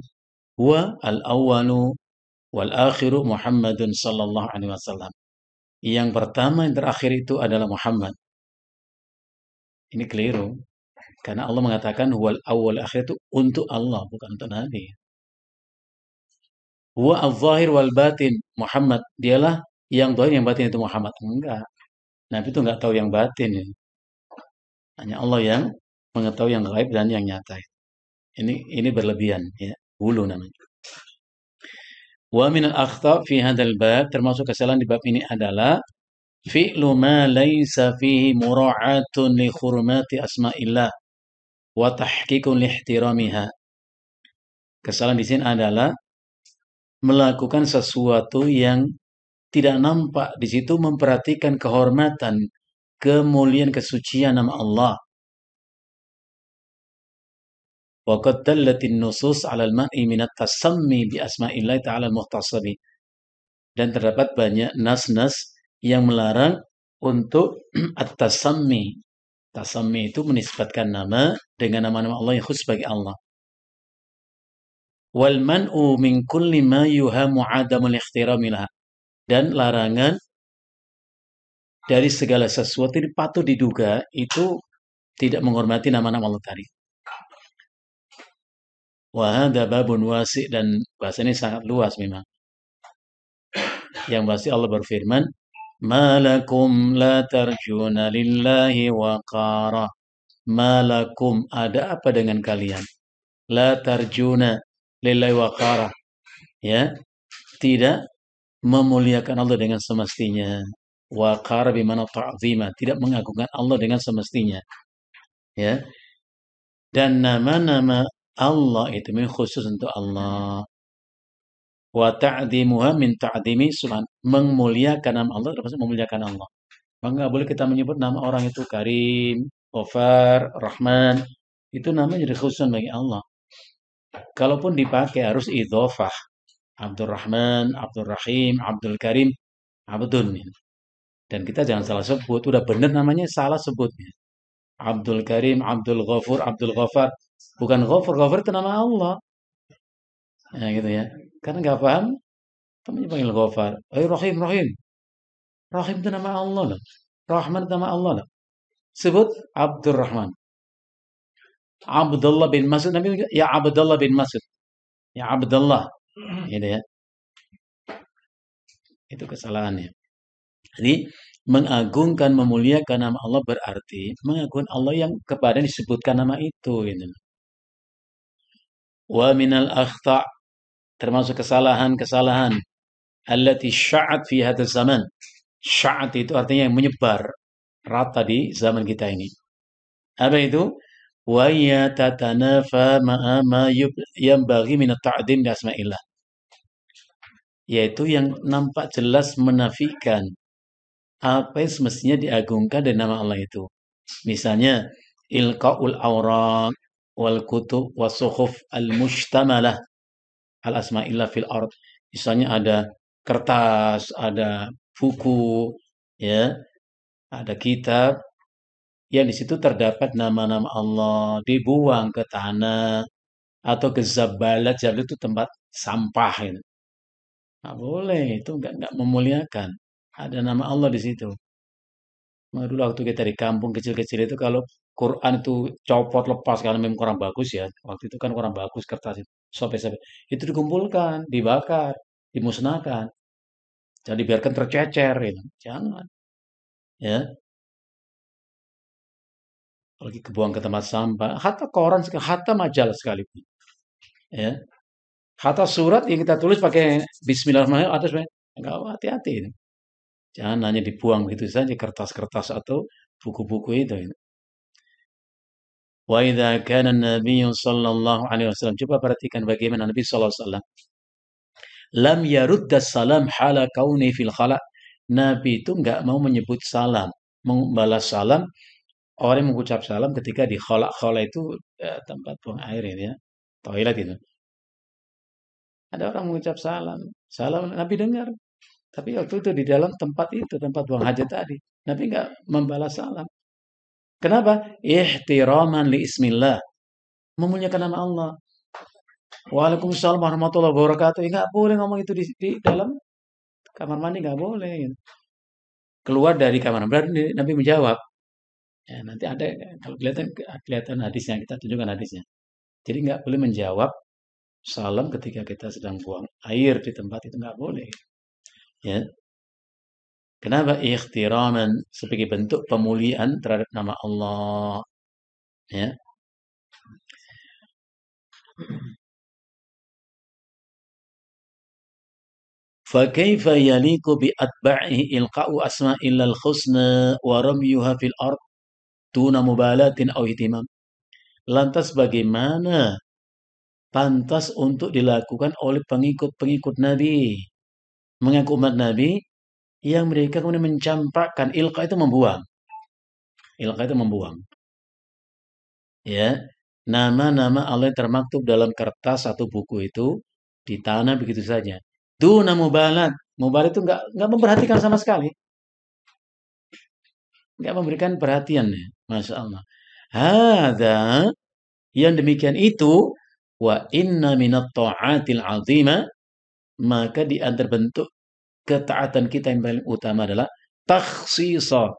Speaker 1: huwa al-awwalu wal akhiru Muhammadun sallallahu alaihi wasallam. Yang pertama yang terakhir itu adalah Muhammad. Ini keliru. Karena Allah mengatakan huwal awwal akhir itu untuk Allah, bukan untuk Nabi. Huwa al-zahir wal batin Muhammad. Dialah yang zahir, yang batin itu Muhammad. Enggak. Nabi itu enggak tahu yang batin. Hanya Allah yang mengetahui yang gaib dan yang nyata. Ini berlebihan, ya. Hulu namanya. Wa min al-akhta' fi hadzal bab, termasuk kesalahan di bab ini adalah fi'lu ma laysa fihi mura'atun li hurmati asma'illah wa tahqiqun li ihtiramiha. Kesalahan di sini adalah melakukan sesuatu yang tidak nampak di situ memperhatikan kehormatan, kemuliaan, kesucian nama Allah. Wa qad dallatin nusus 'ala al-man'i min at-tasammi bi asma'illah ta'ala al-muhtasabi. Dan terdapat banyak nas-nas yang melarang untuk at-tasammi. Tasammi itu menisbatkan nama dengan nama-nama Allah yang khusus bagi Allah. Wal man'u min kulli ma yuhamu adamul ihtirami laha. Dan larangan dari segala sesuatu yang patut diduga itu tidak menghormati nama-nama Allah tadi. Wa hadza babun wasi' dan bahasa ini sangat luas memang. Yang pasti Allah berfirman, "Malakum la tarjuna lillahi waqara." Malakum, ada apa dengan kalian? La tarjuna lillahi waqara. Ya, tidak memuliakan Allah dengan semestinya. Waqara bimana ta'zima, tidak mengagungkan Allah dengan semestinya. Ya, dan nama-nama Allah itu memang khusus untuk Allah. Wa ta'zimuha min ta'zimi subhan, memuliakan nama Allah termasuk memuliakan Allah. Maka nggak boleh kita menyebut nama orang itu Karim, Ghaffar, Rahman. Itu namanya jadi khusus bagi Allah. Kalaupun dipakai harus idhofah. Abdul Rahman, Abdul Rahim, Abdul Karim, Abdul. Dan kita jangan salah sebut. Udah benar namanya salah sebutnya. Abdul Karim, Abdul Ghafur, Abdul Ghaffar. Bukan Ghafur, Ghafur itu nama Allah. Nah gitu ya. Karena nggak paham, temannya panggil Ghaffar. Rahim, Rahim. Rahim itu nama Allah loh. Rahman itu nama Allah loh. Sebut Abdul Rahman. Abdullah bin Mas'ud. Nabi ya Abdullah bin Mas'ud. Ya Abdullah. Gitu ya. Itu kesalahannya. Jadi mengagungkan, memuliakan nama Allah berarti mengagungkan Allah yang kepada disebutkan nama itu. Gitu. Wa minal akhta' termasuk kesalahan-kesalahan allati sya'at fi hadha zaman. Sya'at itu artinya yang menyebar rata di zaman kita ini. Apa itu? Wa yatatanafa ma'a ma yanbaghi min at-ta'dim li asma'illah. Yaitu yang nampak jelas menafikan apa yang semestinya diagungkan dari nama Allah itu. Misalnya ilqaul awraq wal kutub wasuhuf al mushtamalah al asma'illah fil ard. Misalnya ada kertas, ada buku, ya, ada kitab yang di situ terdapat nama-nama Allah dibuang ke tanah atau ke zabalat. Zabalat itu tempat sampah itu. Nggak boleh, itu nggak memuliakan. Ada nama Allah di situ. Nah, dulu waktu kita di kampung kecil-kecil itu kalau Quran itu copot lepas karena memang kurang bagus ya. Waktu itu kan kurang bagus kertas itu. Sobek-sobek. Itu dikumpulkan, dibakar, dimusnahkan. Jadi biarkan tercecer gitu. Jangan. Ya, lagi kebuang ke tempat sampah. Hatta koran, hatta majalah sekalipun. Ya, hatta surat yang kita tulis pakai Bismillahirrahmanirrahim atas enggak, hati-hati itu. Jangan hanya dibuang begitu saja kertas-kertas atau buku-buku itu. Wa idza kana Nabi sallallahu alaihi wasallam, coba perhatikan bagaimana Nabi sallallahu alaihi wasallam lam yaruddas salam hala kauni fil khala. Nabi itu enggak mau menyebut salam, membalas salam orang yang mengucap salam ketika di khala. Khala itu tempat buang air ini ya. Toilet itu. Ada orang mengucap salam. Salam Nabi dengar. Tapi waktu itu di dalam tempat itu, tempat buang hajat tadi. Nabi enggak membalas salam. Kenapa? Ihtiraman li ismillah. Memuliakan nama Allah. Waalaikumsalam warahmatullahi wabarakatuh. Enggak boleh ngomong itu di dalam kamar mandi, enggak boleh. Keluar dari kamar mandi, berarti Nabi menjawab. Ya, nanti ada kalau kelihatan hadisnya, kita tunjukkan hadisnya. Jadi enggak boleh menjawab salam ketika kita sedang buang air di tempat itu, enggak boleh. Ya. Kenapa? Ikhtiraman, sebagai bentuk pemuliaan terhadap nama Allah. Ya. فكيف يليق بأتباعه إلقاء أسماء الله الحسنى ورميها في الأرض دون مبالاة أو اهتمام. Lantas bagaimana pantas untuk dilakukan oleh pengikut-pengikut Nabi, mengaku umat Nabi, yang mereka kemudian mencampakkan, ilqa itu membuang. Ilqa itu membuang. Ya, nama-nama Allah yang termaktub dalam kertas atau buku itu di tanah begitu saja. Duna mubalat. Mubalat itu enggak memperhatikan sama sekali. Enggak memberikan perhatian ya. Masya Allah. Hadza, yang demikian itu Wa inna minat ta'atil azima, maka di antara bentuk ketaatan kita yang paling utama adalah takhsisa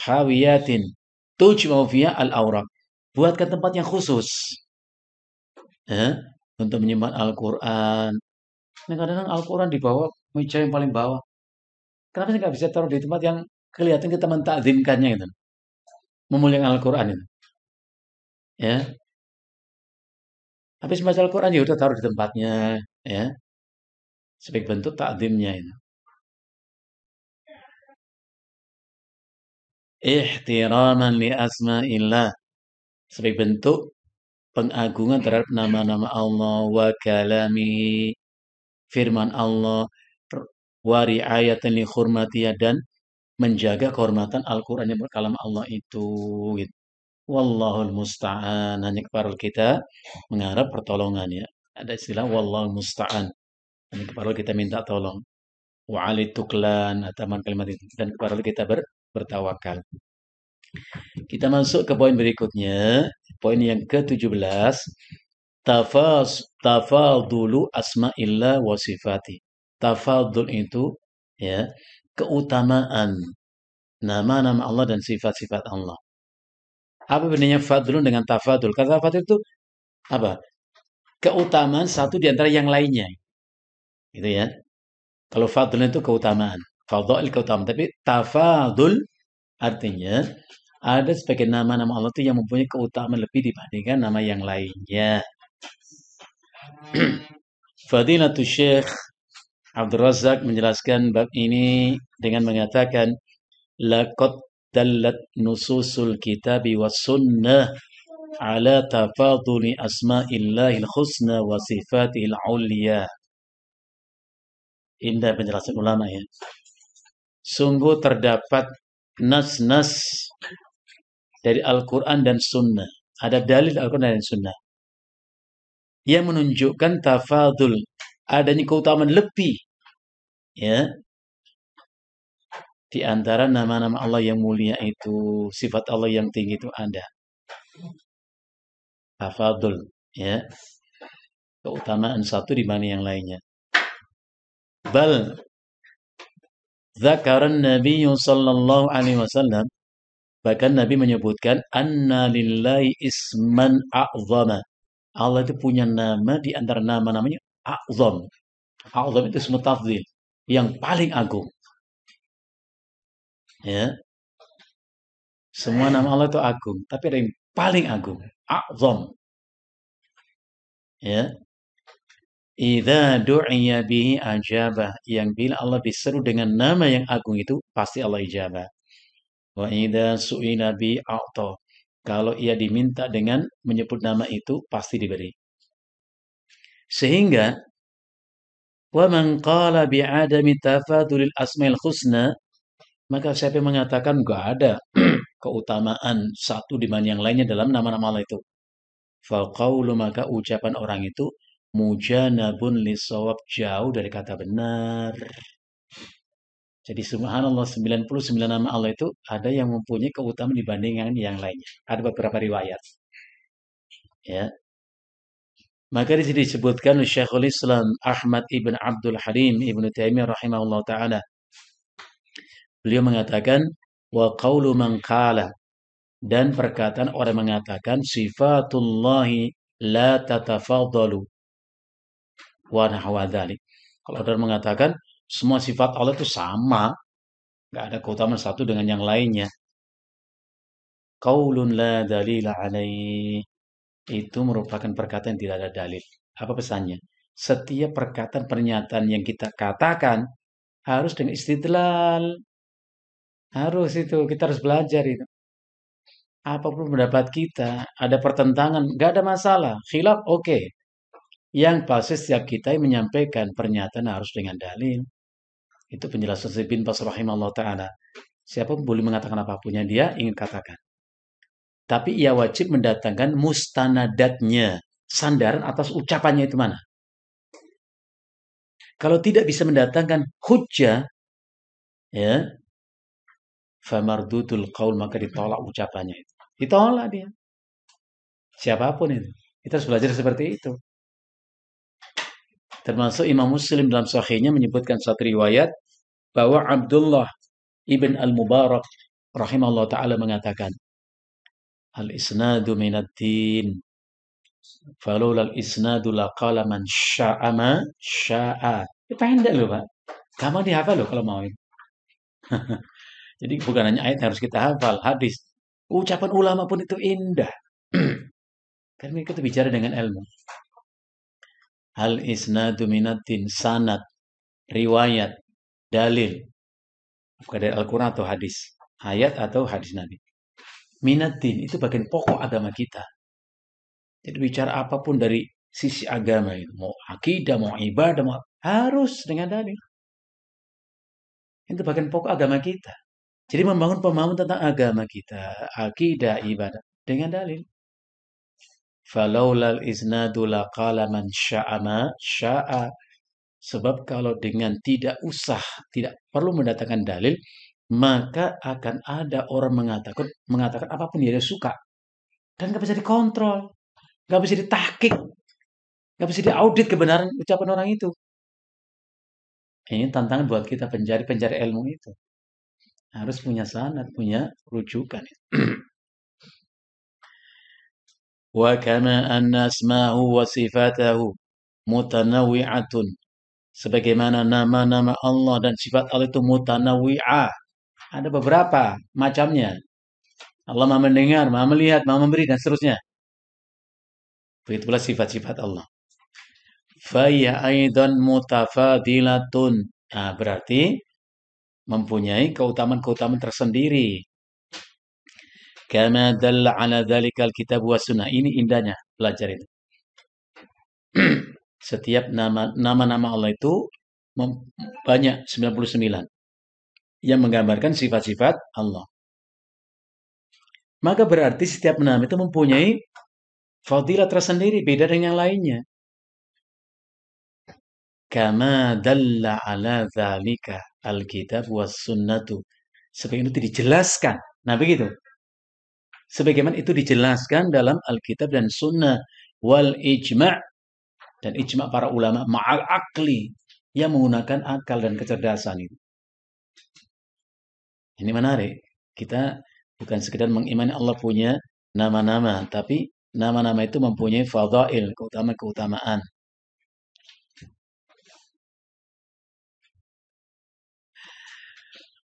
Speaker 1: hawiyatin tujma'u fiha al-awraq. Buatkan tempat yang khusus ya, untuk menyimpan Al-Quran. Nah, kadang-kadang Al-Quran di bawah meja yang paling bawah. Kenapa sih nggak bisa taruh di tempat yang kelihatan kita mentakzimkannya itu, memuliakan Al-Quran itu, ya. Habis baca Al-Quran ya udah taruh di tempatnya, ya, sebagai bentuk takzimnya itu. Ihtiraman li asma'illah, sebagai bentuk pengagungan terhadap nama-nama Allah wa kalamihi, firman Allah, wa ri'ayatan li hurmatiyah, dan menjaga kehormatan Al-Quran yang berkalam Allah itu gitu. Wallahul musta'an, hanya kepada kita mengharap pertolongan ya. Ada istilah wallahul musta'an, hanya kepada kita minta tolong. Wa alituklan atau kalimat itu, dan kepada kita bertawakal. Kita masuk ke poin berikutnya, poin yang ke-17, tafadulu asma'illah wa sifati. Tafadul itu ya, keutamaan nama-nama Allah dan sifat-sifat Allah. Apa bedanya fadlun dengan tafadul? Kata tafadul itu apa? Keutamaan satu di antara yang lainnya. Gitu ya. Kalau fadlun itu keutamaan. Fadl keutamaan. Tapi tafadul artinya ada sebagian nama-nama Allah itu yang mempunyai keutamaan lebih dibandingkan nama yang lainnya. Fadilatul Syekh Abdul Razak menjelaskan bab ini dengan mengatakan laqad dallat nususul kitabi was sunnah ala tafaduli asma'illahil husna wa sifatihil ulia. Indah penjelasan ulama ya. Sungguh terdapat nas-nas dari Al-Quran dan Sunnah. Ada dalil Al-Quran dan Sunnah yang menunjukkan tafadul, adanya keutamaan lebih ya di antara nama-nama Allah yang mulia itu, sifat Allah yang tinggi itu ada. Tafadul ya, keutamaan satu dibanding yang lainnya. Bal dzakaran Nabi sallallahu alaihi wasallam, bahkan Nabi menyebutkan anna lillahi isman a'zama. Allah itu punya nama di antara nama-namanya a'zam. A'zam itu ismu tafdhil, yang paling agung. Ya. Semua nama Allah itu agung, tapi ada yang paling agung, a'zam. Ya. Idza du'iya bihi ajabah, yang bila Allah diseru dengan nama yang agung itu pasti Allah ijabah. Wa idza su'ila bi a'ta, kalau ia diminta dengan menyebut nama itu pasti diberi. Sehingga wa man qala bi adami tafadulil asmaul husna, maka siapa yang mengatakan enggak ada keutamaan satu dibanding yang lainnya dalam nama-nama Allah itu, faqaulu, maka ucapan orang itu mujanabun lisawab, jauh dari kata benar. Jadi subhanallah, 99 nama Allah itu ada yang mempunyai keutamaan dibandingkan yang lainnya. Ada beberapa riwayat. Ya. Maka di sini disebutkan Syekhul Islam Ahmad ibn Abdul Halim ibn Taimiyah rahimahullah taala. Beliau mengatakan wa qaulu man qala, dan perkataan orang mengatakan sifatullahi la tatafadalu wa nahwa dzalik. Kalau orang mengatakan semua sifat Allah itu sama, enggak ada keutamaan satu dengan yang lainnya. Qaulun la dalila alaih, itu merupakan perkataan yang tidak ada dalil. Apa pesannya? Setiap perkataan pernyataan yang kita katakan harus dengan istidlal. Harus itu, kita harus belajar itu. Apapun pendapat kita, ada pertentangan, nggak ada masalah. Khilaf, oke. Yang pasti setiap kita yang menyampaikan pernyataan harus dengan dalil. Itu penjelasan Syekh bin Baz rahimahullah ta'ala. Siapa boleh mengatakan apapun yang dia ingin katakan. Tapi ia wajib mendatangkan mustanadatnya, sandaran atas ucapannya itu mana. Kalau tidak bisa mendatangkan hujjah, ya, famardutul qaul, maka ditolak ucapannya itu. Ditolak dia. Siapapun itu. Kita harus belajar seperti itu. Termasuk Imam Muslim dalam sahihnya menyebutkan satu riwayat bahwa Abdullah ibn al-Mubarak rahimahullah ta'ala mengatakan, al-isnadu minad din, falawla al-isnadu laqala man sya'a ma sya'a. Itu pendek loh Pak. Gampang dihafal loh kalau mau. Jadi bukan hanya ayat yang harus kita hafal, hadis. Ucapan ulama pun itu indah. Kan mereka itu bicara dengan ilmu. Hal isnadu minatin sanad, riwayat, dalil. Bukan dari Al-Quran atau hadis. Ayat atau hadis Nabi. Minatin itu bagian pokok agama kita. Jadi bicara apapun dari sisi agama itu. Mau akidah, mau ibadah, mau harus dengan dalil. Itu bagian pokok agama kita. Jadi membangun pemahaman tentang agama kita, akidah, ibadah dengan dalil. Falaulal isnadu laqala man sya'a ma sya'a. Sebab kalau dengan tidak usah, tidak perlu mendatangkan dalil, maka akan ada orang mengatakan apapun yang dia suka. Dan nggak bisa dikontrol, nggak bisa ditahkik, nggak bisa diaudit kebenaran ucapan orang itu. Ini tantangan buat kita pencari ilmu itu. Harus punya sanad, punya rujukan. Wa kama anna asma'ahu wa sifatahu mutanawwi'atun. Sebagaimana nama-nama Allah dan sifat Allah itu mutanawwi'ah. Ada beberapa macamnya. Allah Maha mendengar, Maha melihat, Maha memberi dan seterusnya. Begitu pula sifat-sifat Allah. Faya aidan mutafadilatun. Nah, berarti mempunyai keutamaan-keutamaan tersendiri. Kama dalla ala dzalikal kitab wa sunnah. Ini indahnya belajar itu. Setiap nama-nama Allah itu banyak 99 yang menggambarkan sifat-sifat Allah. Maka berarti setiap nama itu mempunyai fadilah tersendiri, beda dengan yang lainnya. Kama dalla ala dzalika alkitab was sunnatu. Sebagaimana itu dijelaskan. Nah, begitu. Sebagaimana itu dijelaskan dalam Alkitab dan Sunnah wal ijma' dan ijma' para ulama ma'al akli yang menggunakan akal dan kecerdasan itu. Ini menarik. Kita bukan sekedar mengimani Allah punya nama-nama, tapi nama-nama itu mempunyai fadail, keutamaan-keutamaan.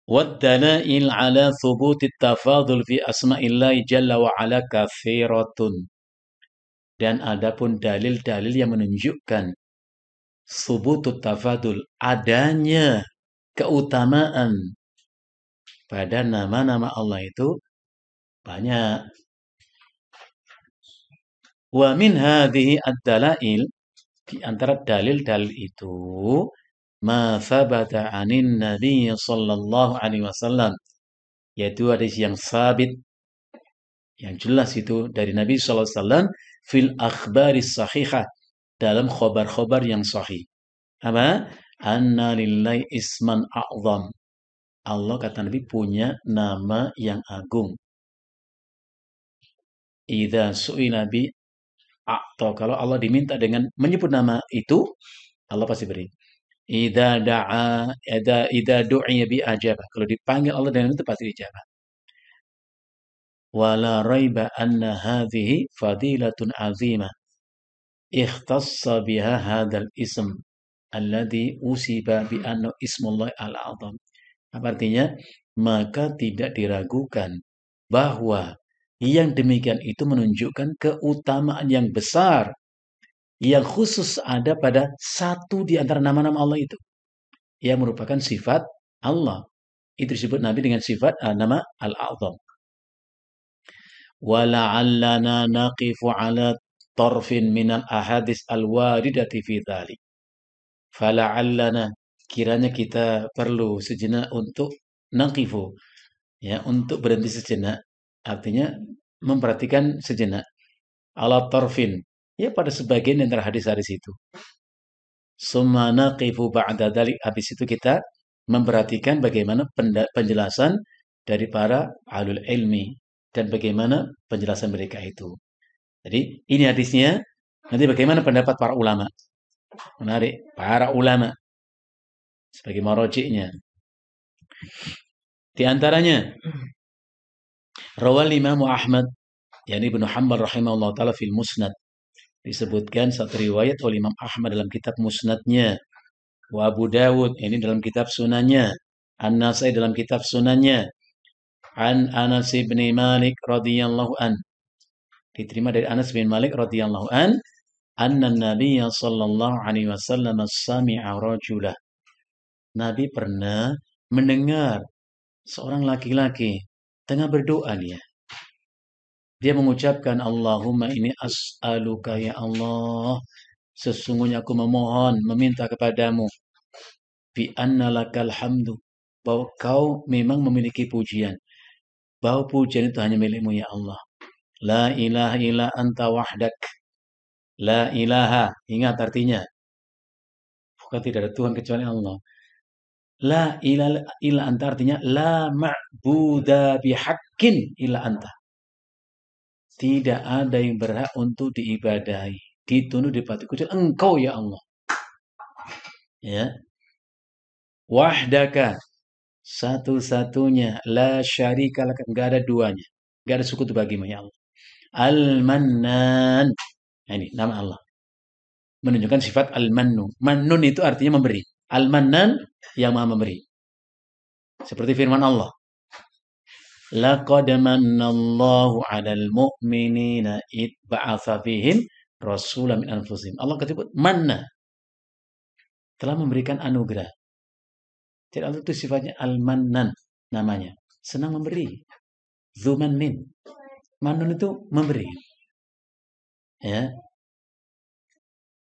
Speaker 1: Waddalail ala thubuti tafadul fi asma'illahi jalla wa ala kathiratun. Dan adapun dalil-dalil yang menunjukkan thubutut tafadul, adanya keutamaan pada nama-nama Allah itu banyak. Wa min hadhihi ad-dalail, di antara dalil-dalil itu ma thabata 'anin nabiy sallallahu alaihi wasallam, yaitu hadis yang sabit yang jelas itu dari Nabi sallallahu alaihi wasallam fil akhbaris sahihah, dalam khabar-khabar yang sahih. Apa? Anna lillahi isman a'zam. Allah kata Nabi punya nama yang agung. Idza su'ila bi a'ta. Kalau Allah diminta dengan menyebut nama itu, Allah pasti beri. Idza du'iya bi ajabah. Kalau dipanggil Allah dengan itu pasti dijawab. Wala raiba anna hadhihi fadilatun azimah. Ikhtassa biha hadzal ism alladhi usiba bi anna ismullah al-'azam. Apa artinya? Maka tidak diragukan bahwa yang demikian itu menunjukkan keutamaan yang besar yang khusus ada pada satu di antara nama-nama Allah itu, yang merupakan sifat Allah. Itu disebut Nabi dengan sifat nama Al-A'zam. Wala'allana naqifu ala tarfin minal ahadis al-waridati fi dhalik. Fala'allana, kiranya kita perlu sejenak untuk naqifu, ya, untuk berhenti sejenak. Artinya memperhatikan sejenak. Ala tarfin, ya, pada sebagian antara hadis-hadis itu. Summa naqifu ba'da dzalik, habis itu kita memperhatikan bagaimana penjelasan dari para ahlul ilmi dan bagaimana penjelasan mereka itu. Jadi ini hadisnya, nanti bagaimana pendapat para ulama. Menarik. Para ulama sebagai marojiknya. Di antaranya rawal Imam Ahmad yakni Ibnu Hanbal rahimahullah taala fil Musnad. Disebutkan satu riwayat oleh Imam Ahmad dalam kitab Musnadnya. Wa Abu Dawud ini dalam kitab Sunannya. An-Nasai dalam kitab Sunannya. An Anas bin Malik radhiyallahu an. Diterima dari Anas bin Malik radhiyallahu an. Anna Nabiya sallallahu alaihi wasallam sami'a rajulah. Nabi pernah mendengar seorang laki-laki tengah berdoa dia. Dia mengucapkan Allahumma ini as'aluka ya Allah. Sesungguhnya aku memohon, meminta kepadamu. Bi anna lakal hamdu. Bahwa kau memang memiliki pujian. Bahwa pujian itu hanya milikmu ya Allah. La ilaha illa anta wahdak. La ilaha. Ingat artinya. Bukan tidak ada Tuhan kecuali Allah. La ilaha illa anta artinya. La ma'buda bihaqqin illa anta. Tidak ada yang berhak untuk diibadahi, ditunduk, dipatuhi kecuali Engkau ya Allah. Ya. Wahdaka, satu-satunya, la syarika laka, enggak ada duanya, enggak ada sekutu bagimu ya Allah. Al-Mannan. Nah, ini nama Allah. Menunjukkan sifat Al-Mannu. Mannun itu artinya memberi. Al-Mannan yang Maha memberi. Seperti firman Allah. Laqad mannallahu 'alal mu'minina id ba'atsa fihim rasulan min anfusihim. Allah menyebut manna. Telah memberikan anugerah. Jadi Allah itu sifatnya al-mannan namanya. Senang memberi. Dzumannin. Mannun itu memberi. Ya.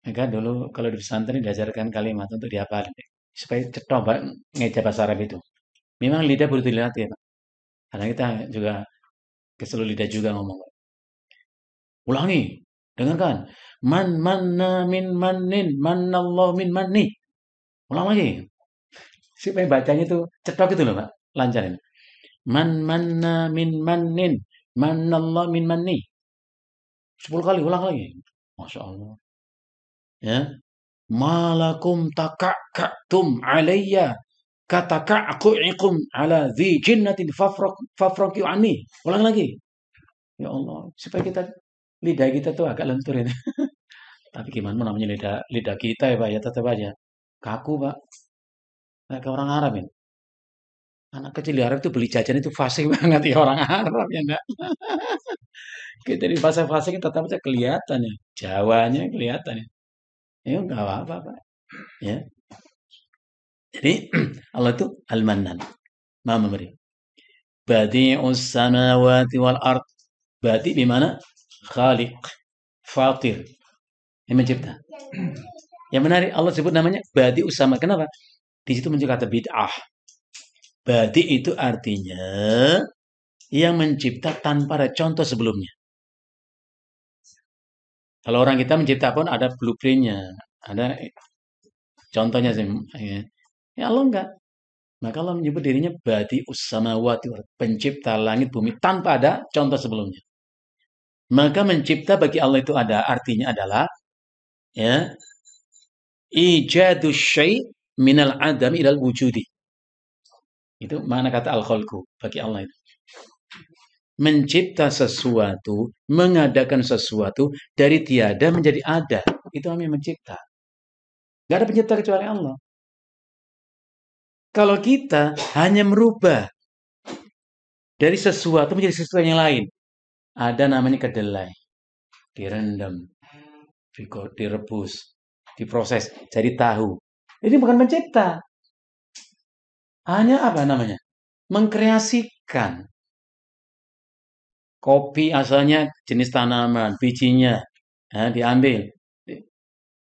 Speaker 1: Maka dulu kalau di pesantren diajarkan kalimat untuk dihafal supaya cetok ngeja bahasa Arab itu. Memang lidah butuh dilatih ya, Pak. Karena kita juga kesel lidah juga ngomong. Ulangi, dengarkan. Man manna min mannin, mannallahu min manni. Ulang lagi. Supaya bacanya itu cetok gitu loh, Pak. Lancarin. Man manna min mannin, mannallahu min manni. 10 kali ulang lagi. Masya Allah. Ya. Malakum taka'tum alayya kataka'ku'ikum ala dhi jinnatin fafraqu anni. Ulang lagi. Ya Allah, supaya lidah kita tuh agak lentur ini. Tapi gimana namanya lidah kita ya Pak ya, tetap aja kaku Pak. Kayak orang Arab ini. Anak kecil di Arab itu beli jajan itu fasih banget ya orang Arab ya enggak. Kita di fasih-fasih tetap aja kelihatan ya. Jawanya kelihatan ya. Ya enggak apa-apa Pak. Ya. Jadi Allah itu Al-Mannan. Maha memberi. Badi'us samawati wal ard. Badi di mana? Khaliq. Fatir. Yang mencipta. Yang menarik Allah sebut namanya Badi'us sama. Kenapa? Di situ muncul kata bid'ah. Badi itu artinya yang mencipta tanpa ada contoh sebelumnya. Kalau orang kita mencipta pun ada blueprintnya. Ada contohnya sih. Ya Allah enggak. Maka Allah menyebut dirinya Badi'us samawati, pencipta langit bumi tanpa ada contoh sebelumnya. Maka mencipta bagi Allah itu ada artinya adalah ya ijadus syai' minal adami ilal wujudi. Itu mana kata al-khalqu bagi Allah itu. Mencipta sesuatu, mengadakan sesuatu dari tiada menjadi ada. Itu namanya mencipta. Gak ada pencipta kecuali Allah. Kalau kita hanya merubah dari sesuatu menjadi sesuatu yang lain. Ada namanya kedelai. Direndam, direbus, diproses, jadi tahu. Ini bukan mencipta. Hanya apa namanya? Mengkreasikan. Kopi asalnya jenis tanaman, bijinya diambil,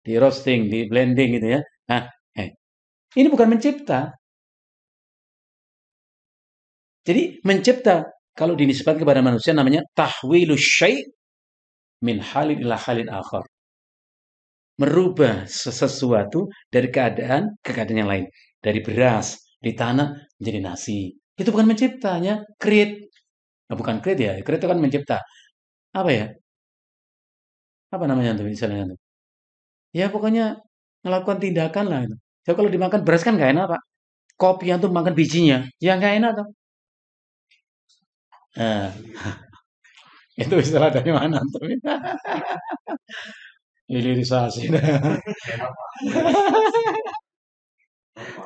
Speaker 1: di roasting, di blending gitu ya. Nah, ini bukan mencipta. Jadi mencipta kalau dinisbatkan kepada manusia namanya tahwilus syai' min halin ila halin akhar. Merubah sesuatu dari keadaan ke keadaan yang lain. Dari beras, di tanah menjadi nasi. Itu bukan menciptanya, create. Nah, bukan create ya, create itu kan mencipta. Apa ya? Apa namanya tuh misalnya tuh? Ya pokoknya Melakukan tindakan lah itu. Jadi kalau dimakan beras kan nggak enak, Pak. Kopi antum makan bijinya, ya nggak enak tuh. Nah, itu istilah dari mana antum? Hilirisasi.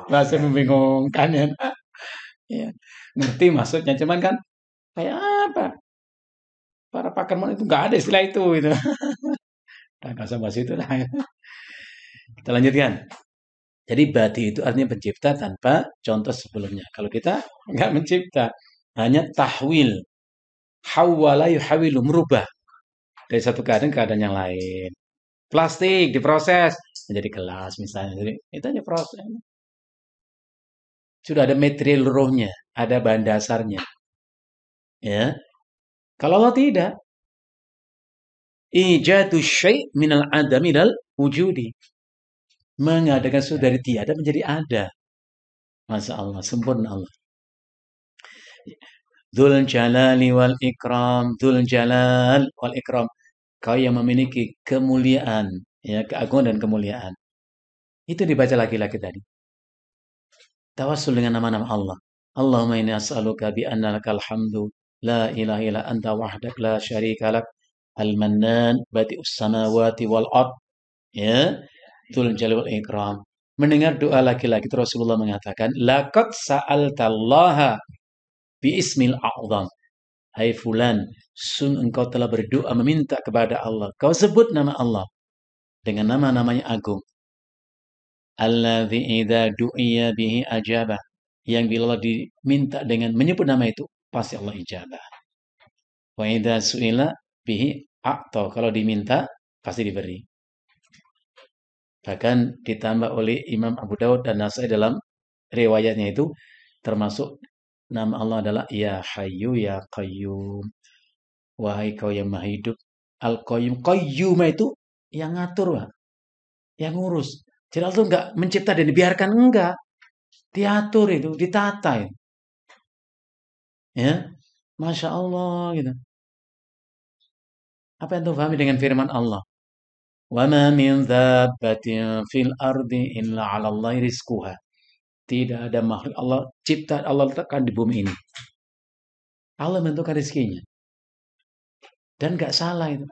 Speaker 1: Bahasa membingungkan ya. Ya. Ngerti maksudnya, cuman kan kayak apa? Para pakar itu nggak ada istilah itu gitu. Nah, nggak usah bahas itu lah. Kita lanjutkan. Jadi badi itu artinya pencipta tanpa contoh sebelumnya. Kalau kita nggak mencipta, hanya tahwil. Hawwala yuhawilu, merubah dari satu keadaan ke keadaan yang lain. Plastik diproses menjadi gelas misalnya. Jadi itu hanya proses. Sudah ada material rohnya, ada bahan dasarnya. Ya. Kalau Allah tidak, ijadu syai' minal adami dal wujudi. Mengadakan sesuatu dari tiada menjadi ada. Masya Allah, sempurna Allah. Dzul jalali wal ikram, dzul jalal wal ikram. Kau yang memiliki kemuliaan, ya, keagungan dan kemuliaan. Itu dibaca lagi-lagi tadi. Tawassul dengan nama-nama Allah. Allahumma inni as'aluka bi anna lakal hamdu la ilaha illa anta wahdak la syarika lak al-mannan badi'us samawati wal ard, ya, dzul jalali wal ikram. Mendengar doa laki-laki itu Rasulullah mengatakan, laqad sa'altallaha bi ismil a'zam. Hai fulan, sun engkau telah berdoa meminta kepada Allah. Kau sebut nama Allah dengan nama-namanya agung. Alladzi idza du'iya bihi ajabah. Yang bila Allah diminta dengan menyebut nama itu, pasti Allah ijabah. Wa idza su'ila bihi a'ta. Kalau diminta, pasti diberi. Bahkan ditambah oleh Imam Abu Daud dan Nasai dalam riwayatnya itu, termasuk nama Allah adalah Ya Hayyu Ya Qayyum. Wahai kau yang maha hidup. Al-Qayyum. Qayyum itu yang ngatur, Pak. Yang ngurus. Jadi Allah itu enggak mencipta dan dibiarkan. Enggak. Diatur itu. Ditata itu. Ya. Masya Allah gitu. Apa yang terpahami dengan firman Allah? Wa ma min dzabbatin fil ardi illa 'ala Allahi rizquha. Tidak ada makhluk Allah cipta Allah letakkan di bumi ini. Allah menentukan rezekinya. Dan enggak salah itu.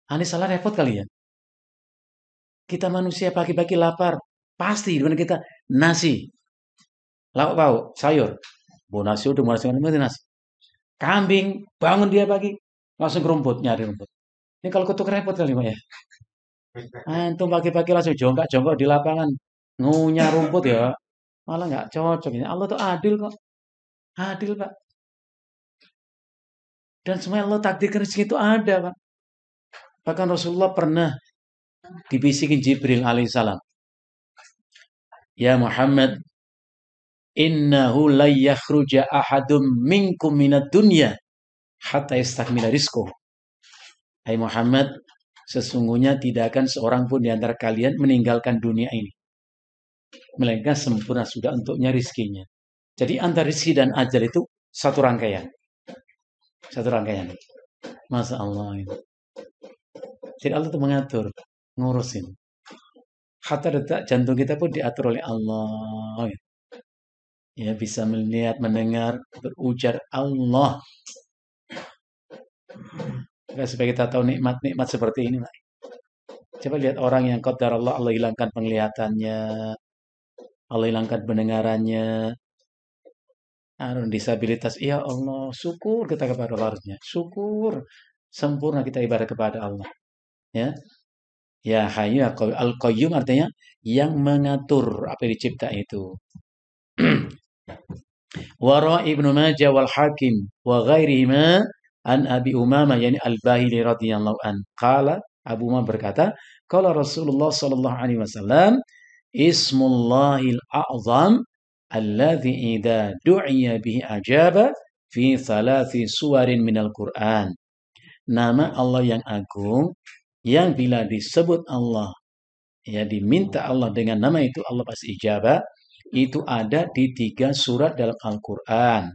Speaker 1: Ini salah repot kali ya. Kita manusia pagi-pagi lapar. Pasti di mana kita nasi. Lauk pauk, sayur. Bu nasi udah mau nasi. Kambing, bangun dia pagi. Langsung ke rumput, nyari rumput. Ini kalau kutuk repot kali Pak ya. Antum pagi-pagi langsung jonggak-jonggok di lapangan. Ngunyah rumput ya. Malah nggak cocok. Allah tuh adil kok. Adil Pak. Dan semua Allah takdirkan rezeki itu ada Pak. Bahkan Rasulullah pernah dibisikin Jibril alaihissalam. Ya Muhammad, innahu la yakhruja ahadum minkum minad dunya hatta yastakmila rizquh. Hai Muhammad, sesungguhnya tidak akan seorang pun di antara kalian meninggalkan dunia ini melainkan sempurna sudah untuknya rizkinya. Jadi antara rizki dan ajal itu satu rangkaian. Satu rangkaian. Masya Allah. Jadi Allah itu mengatur, ngurusin. Hatta detak jantung kita pun diatur oleh Allah. Ya, bisa melihat, mendengar, berujar Allah. Supaya kita tahu nikmat-nikmat seperti ini. Coba lihat orang yang qadar Allah, Allah hilangkan penglihatannya, Allah hilangkan pendengarannya, disabilitas. Ya Allah, syukur kita kepada Allah. Syukur. Sempurna kita ibadah kepada Allah. Ya. Ya Hayyu ya Qayyum. Al-Qayyum artinya yang mengatur apa yang dicipta itu. Wara Ibnu Majah wal Hakim wa ghairihima an Abi Umamah yani Al-Bahili radhiyallahu an. Qala Abu Umamah berkata, qala Rasulullah sallallahu alaihi wasallam, Ismullahil a'zam alladzi idza du'iya bihi ajaba fi thalathi suwarin minal Qur'an. Nama Allah yang agung yang bila disebut Allah, ya diminta Allah dengan nama itu Allah pasti ijabah. Itu ada di 3 surat dalam Al-Quran.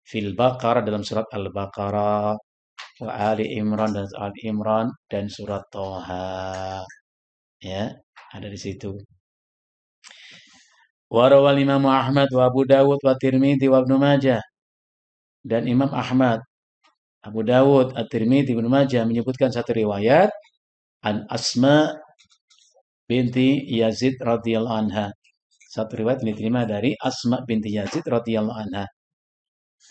Speaker 1: Fil Baqarah dalam surat Al-Baqarah, wa Ali Imran dan surat Toha. Ya, Ada di situ. Wa rawal Imam Ahmad wa Abu Dawud wa Tirmidzi wa Ibnu Majah. Dan Imam Ahmad, Abu Dawud, At-Tirmidzi, Ibnu Majah menyebutkan satu riwayat an Asma binti Yazid radhiyallahu anha. Satu riwayat ini diterima dari Asma binti Yazid radhiyallahu anha.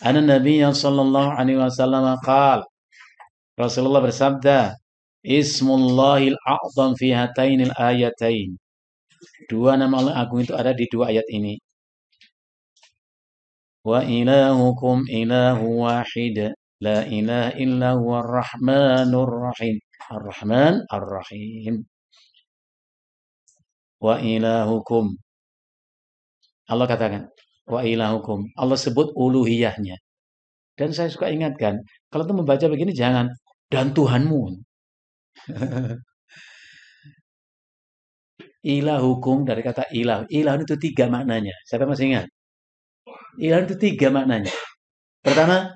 Speaker 1: Anna Nabiyya sallallahu alaihi wasallam qaal. Rasulullah bersabda, Ismullahil a'zam fi hatainil ayatain. Dua nama Allah agung itu ada di dua ayat ini. Wa ilahukum ilahu wahid. La ilaha illa huwa ar-rahmanur rahim. Ar-Rahman ar-Rahim. Wa ilahukum. Allah katakan, wa ilahukum. Allah sebut uluhiyahnya. Dan saya suka ingatkan, kalau tuh membaca begini jangan, dan Tuhanmu. Ilahukum dari kata ilah. Ilah itu tiga maknanya. Siapa masih ingat? Ilah itu tiga maknanya. Pertama,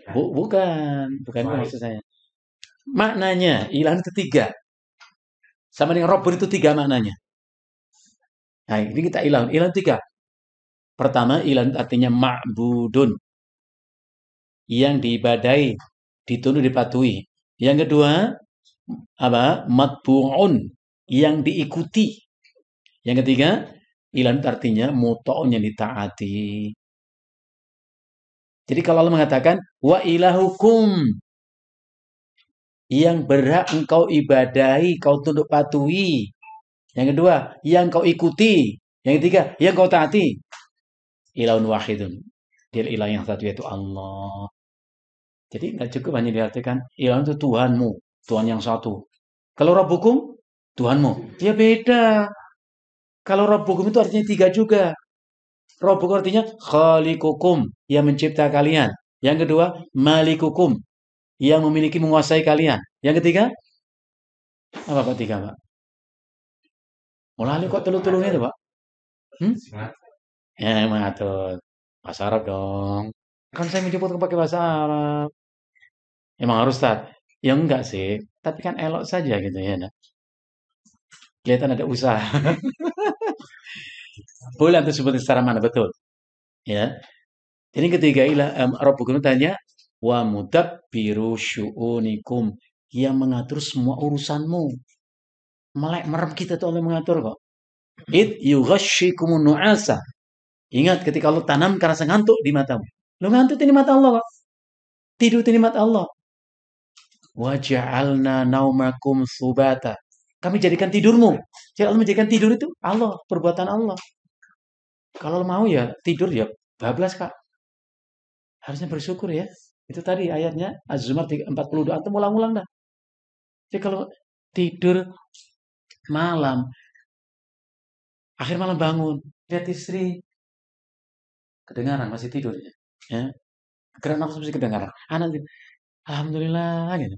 Speaker 1: bukan itu maksud saya. Maknanya, ilah itu tiga. Sama dengan Rabbun itu tiga maknanya. Nah, ini kita ilah. Ilah tiga. Pertama, ilah artinya ma'budun. Yang diibadai, ditunduk, dipatuhi. Yang kedua, apa? Matbu'un. Yang diikuti. Yang ketiga, ilah artinya muto'un yang ditaati. Jadi kalau Allah mengatakan, wa ilahukum. Yang berhak engkau ibadahi, kau tunduk patuhi. Yang kedua, yang kau ikuti. Yang ketiga, yang kau taati. Ilahun wahidun. Dia ilah yang satu yaitu Allah. Jadi nggak cukup hanya diartikan ilah itu Tuhanmu, Tuhan yang satu. Kalau Rabbukum, Tuhanmu. Ya beda. Kalau Rabbukum itu artinya tiga juga. Rabbukum artinya khaliqukum, yang mencipta kalian. Yang kedua, malikukum, yang memiliki menguasai kalian. Yang ketiga, apa Pak tiga Pak? Mulai kok telur-telurnya itu Pak? Ya mengatur. Bahasa Arab dong. Kan saya menyebut pakai bahasa Arab. Emang harus Ustaz? Ya enggak sih. Tapi kan elok saja gitu ya. Nah. Kelihatan ada usaha. Boleh untuk sebutin secara mana betul. Ya. Jadi ketiga ilah Rabbukum tanya wa mudabbiru syu'unikum, yang mengatur semua urusanmu. Melek merem kita tuh Allah mengatur kok. Id yughashshikumun nu'asa. Ingat ketika Allah tanamkan rasa ngantuk di matamu. Lu ngantuk ini mata Allah kok. Tidur ini mata Allah. Wa ja'alna naumakum subata. Kami jadikan tidurmu. Jadi Allah menjadikan tidur itu Allah, perbuatan Allah. Kalau mau ya tidur ya bablas Kak. Harusnya bersyukur ya. Itu tadi ayatnya Az-Zumar 42. Antum ulang-ulang dah. Jadi kalau tidur malam, akhir malam bangun, lihat istri, kedengaran masih tidur ya. Gerak nafas masih kedengaran. Anak alhamdulillah gitu.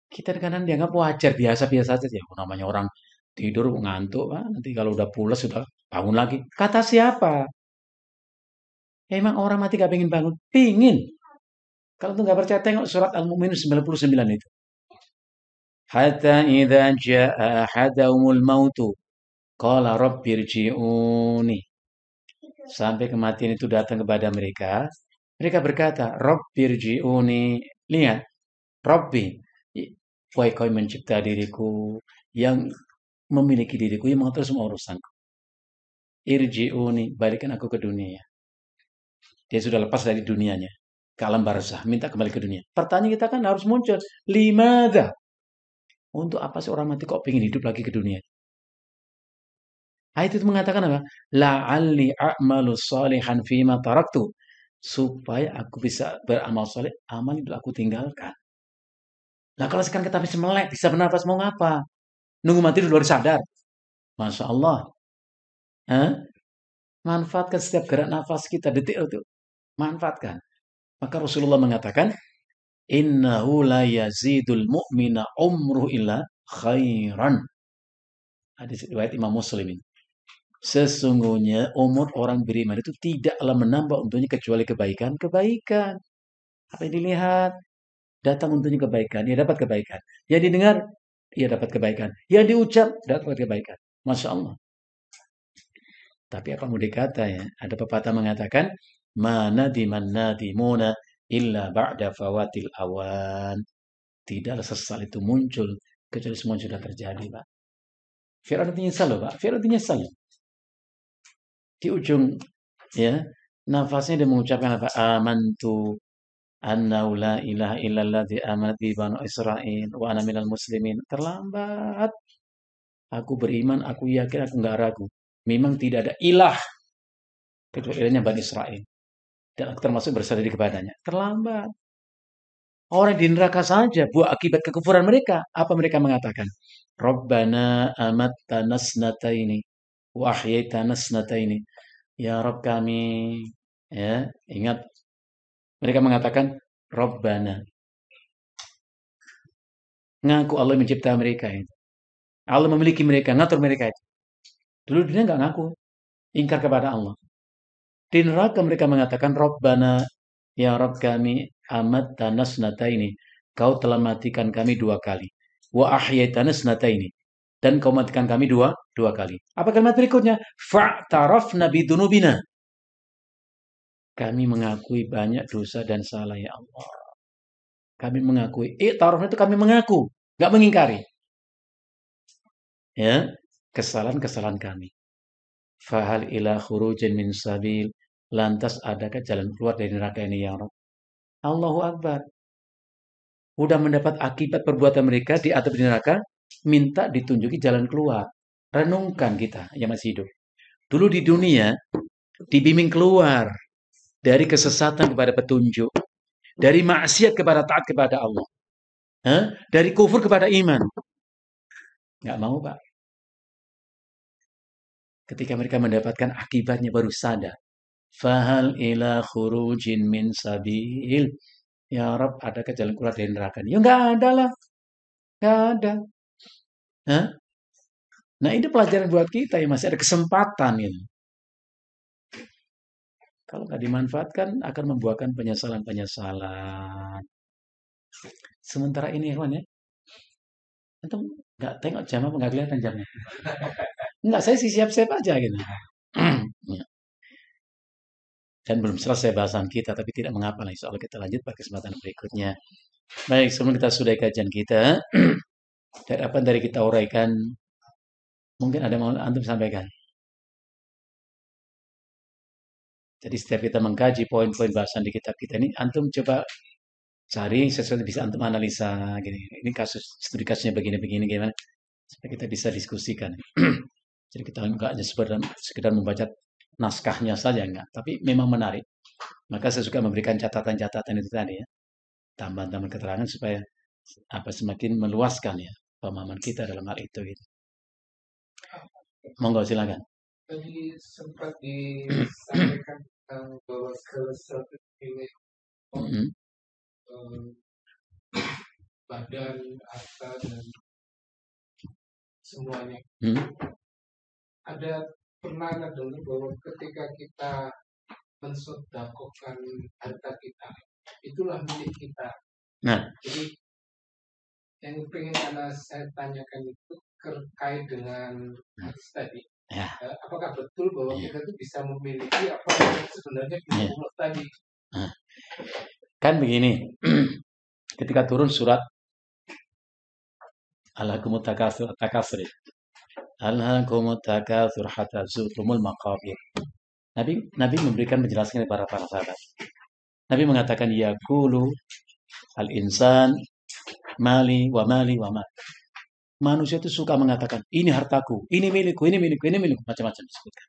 Speaker 1: Kita kadang dianggap wajar, biasa-biasa saja ya. Namanya orang tidur ngantuk, nanti kalau udah pulas sudah bangun lagi. Kata siapa? Emang orang mati gak pengen bangun? Pingin. Kalau tuh gak percaya tengok surat Al-Mu'minun 99 itu. Hatta idza jaa ahadahumul mautu qala rabbirji'uni. Sampai kematian itu datang kepada mereka, mereka berkata, rabbirji'uni. Lihat, Rabbi, wahai kau yang mencipta diriku, yang memiliki diriku, yang mengatur semua urusanku. Irji'uni, balikan aku ke dunia. Dia sudah lepas dari dunianya, ke alam barzah, minta kembali ke dunia. Pertanyaan kita kan harus muncul, limada? Untuk apa sih orang mati kok pengen hidup lagi ke dunia? Ayat itu mengatakan apa? La'alli a'malu salihan fima taraktu. Supaya aku bisa beramal soleh, amal itu aku tinggalkan. Nah kalau sekarang kita bisa melek, bisa bernafas, mau ngapa? Nunggu mati dulu baru sadar. Masya Allah. Manfaatkan setiap gerak nafas kita, detik itu. Manfaatkan. Maka Rasulullah mengatakan, Innahu la yazidul mu'mina umruh illa khairan. Hadis riwayat Imam Muslim ini. Sesungguhnya umur orang beriman itu tidaklah menambah untuknya kecuali kebaikan. Apa yang dilihat?
Speaker 2: datang untuknya kebaikan, ia dapat kebaikan. Yang didengar, ia dapat kebaikan. Yang diucap, dapat kebaikan. Masya Allah. Tapi apa mau dikata ya? Ada pepatah mengatakan, mana dimuna illa ba'da fawatil awan. Tidaklah sesal itu muncul kecuali semua sudah terjadi, Pak. Fir'aun itu nyesal loh, Pak. Fir'aun itu nyesal. Di ujung ya, nafasnya dia mengucapkan apa? Amantu annahu la ilaha illalladzi amanat bi banu Israil wa ana minal muslimin. Terlambat. Aku beriman, aku yakin, aku nggak ragu. Memang tidak ada ilah kecuali ilahnya Bani Israel. Dan aku termasuk berserah diri kepadanya. Terlambat. Orang di neraka saja buah akibat kekufuran mereka. Apa mereka mengatakan? Rabbana amattana snataini wa ahyaitana snataini. Ya Rabb kami, ya, ingat mereka mengatakan Rabbana. Ngaku Allah mencipta mereka itu. Allah memiliki mereka, ngatur mereka itu. Dulu dunia nggak ngaku, ingkar kepada Allah. Di neraka mereka mengatakan Rabbana, ya Rabb kami amattana snataini. Kau telah matikan kami 2 kali. Wa ahyaitana snataini. Dan kau matikan kami dua kali. Apa kalimat berikutnya? Fa'tarafna bidunubina. Kami mengakui banyak dosa dan salah ya Allah. Kami mengakui. I'taraf itu kami mengaku. Nggak mengingkari. Ya, kesalahan-kesalahan kami. Fahal ila khurujin min sabil. Lantas adakah jalan keluar dari neraka ini ya Rabb? Allahu Akbar. Udah mendapat akibat perbuatan mereka di atap neraka. Minta ditunjuki jalan keluar. Renungkan kita yang masih hidup. Dulu di dunia, dibimbing keluar dari kesesatan kepada petunjuk. Dari maksiat kepada taat kepada Allah. Dari kufur kepada iman. Nggak mau, Pak. Ketika mereka mendapatkan akibatnya baru sadar. Fahal ila khurujin min sabil. Ya Rabb, adakah jalan keluar dari neraka? Ya nggak ada lah. Nggak ada. Nah ini pelajaran buat kita ya. Masih ada kesempatan ini. Kalau nggak dimanfaatkan akan membuahkan penyesalan-penyesalan. Sementara ini Irwan ya. Antum nggak tengok jam apa nggak kelihatan jamnya? Enggak, saya sih siap-siap aja gitu. Ya. Dan belum selesai bahasan kita, tapi tidak mengapa lah. Insya Allah kita lanjut pada kesempatan berikutnya. Baik, sebelum kita sudahi kajian kita, dari apa dari kita uraikan, mungkin ada mau antum sampaikan. Jadi setiap kita mengkaji poin-poin bahasan di kitab kita ini, antum coba cari sesuatu bisa antum analisa gini. Ini kasus studi kasusnya begini-begini gimana supaya kita bisa diskusikan. Jadi kita enggak hanya sekedar membaca naskahnya saja enggak, tapi memang menarik. Maka saya suka memberikan catatan-catatan itu tadi ya. Tambahan-tambahan keterangan supaya apa semakin meluaskan ya pemahaman kita dalam hal itu gitu. Monggo silakan.
Speaker 3: Tadi sempat disampaikan bahwa kelesatan ini badan, harta dan semuanya. Ada pernah ada dulu bahwa ketika kita mensedekahkan harta kita, itulah milik kita.
Speaker 2: Nah,
Speaker 3: jadi yang ingin saya tanyakan itu terkait dengan hadis tadi. Ya. Apakah betul bahwa kita itu bisa memiliki apa yang sebenarnya kita tadi?
Speaker 2: Kan begini, ketika turun surat Alhaakumut takatsur Alhaakumut takatsur hatta zurtumul maqabir. Nabi memberikan penjelasan kepada para sahabat. Nabi mengatakan yaqulu al-insan mali wa mali wa mali. Manusia itu suka mengatakan, ini hartaku, ini milikku, macam-macam disebutkan.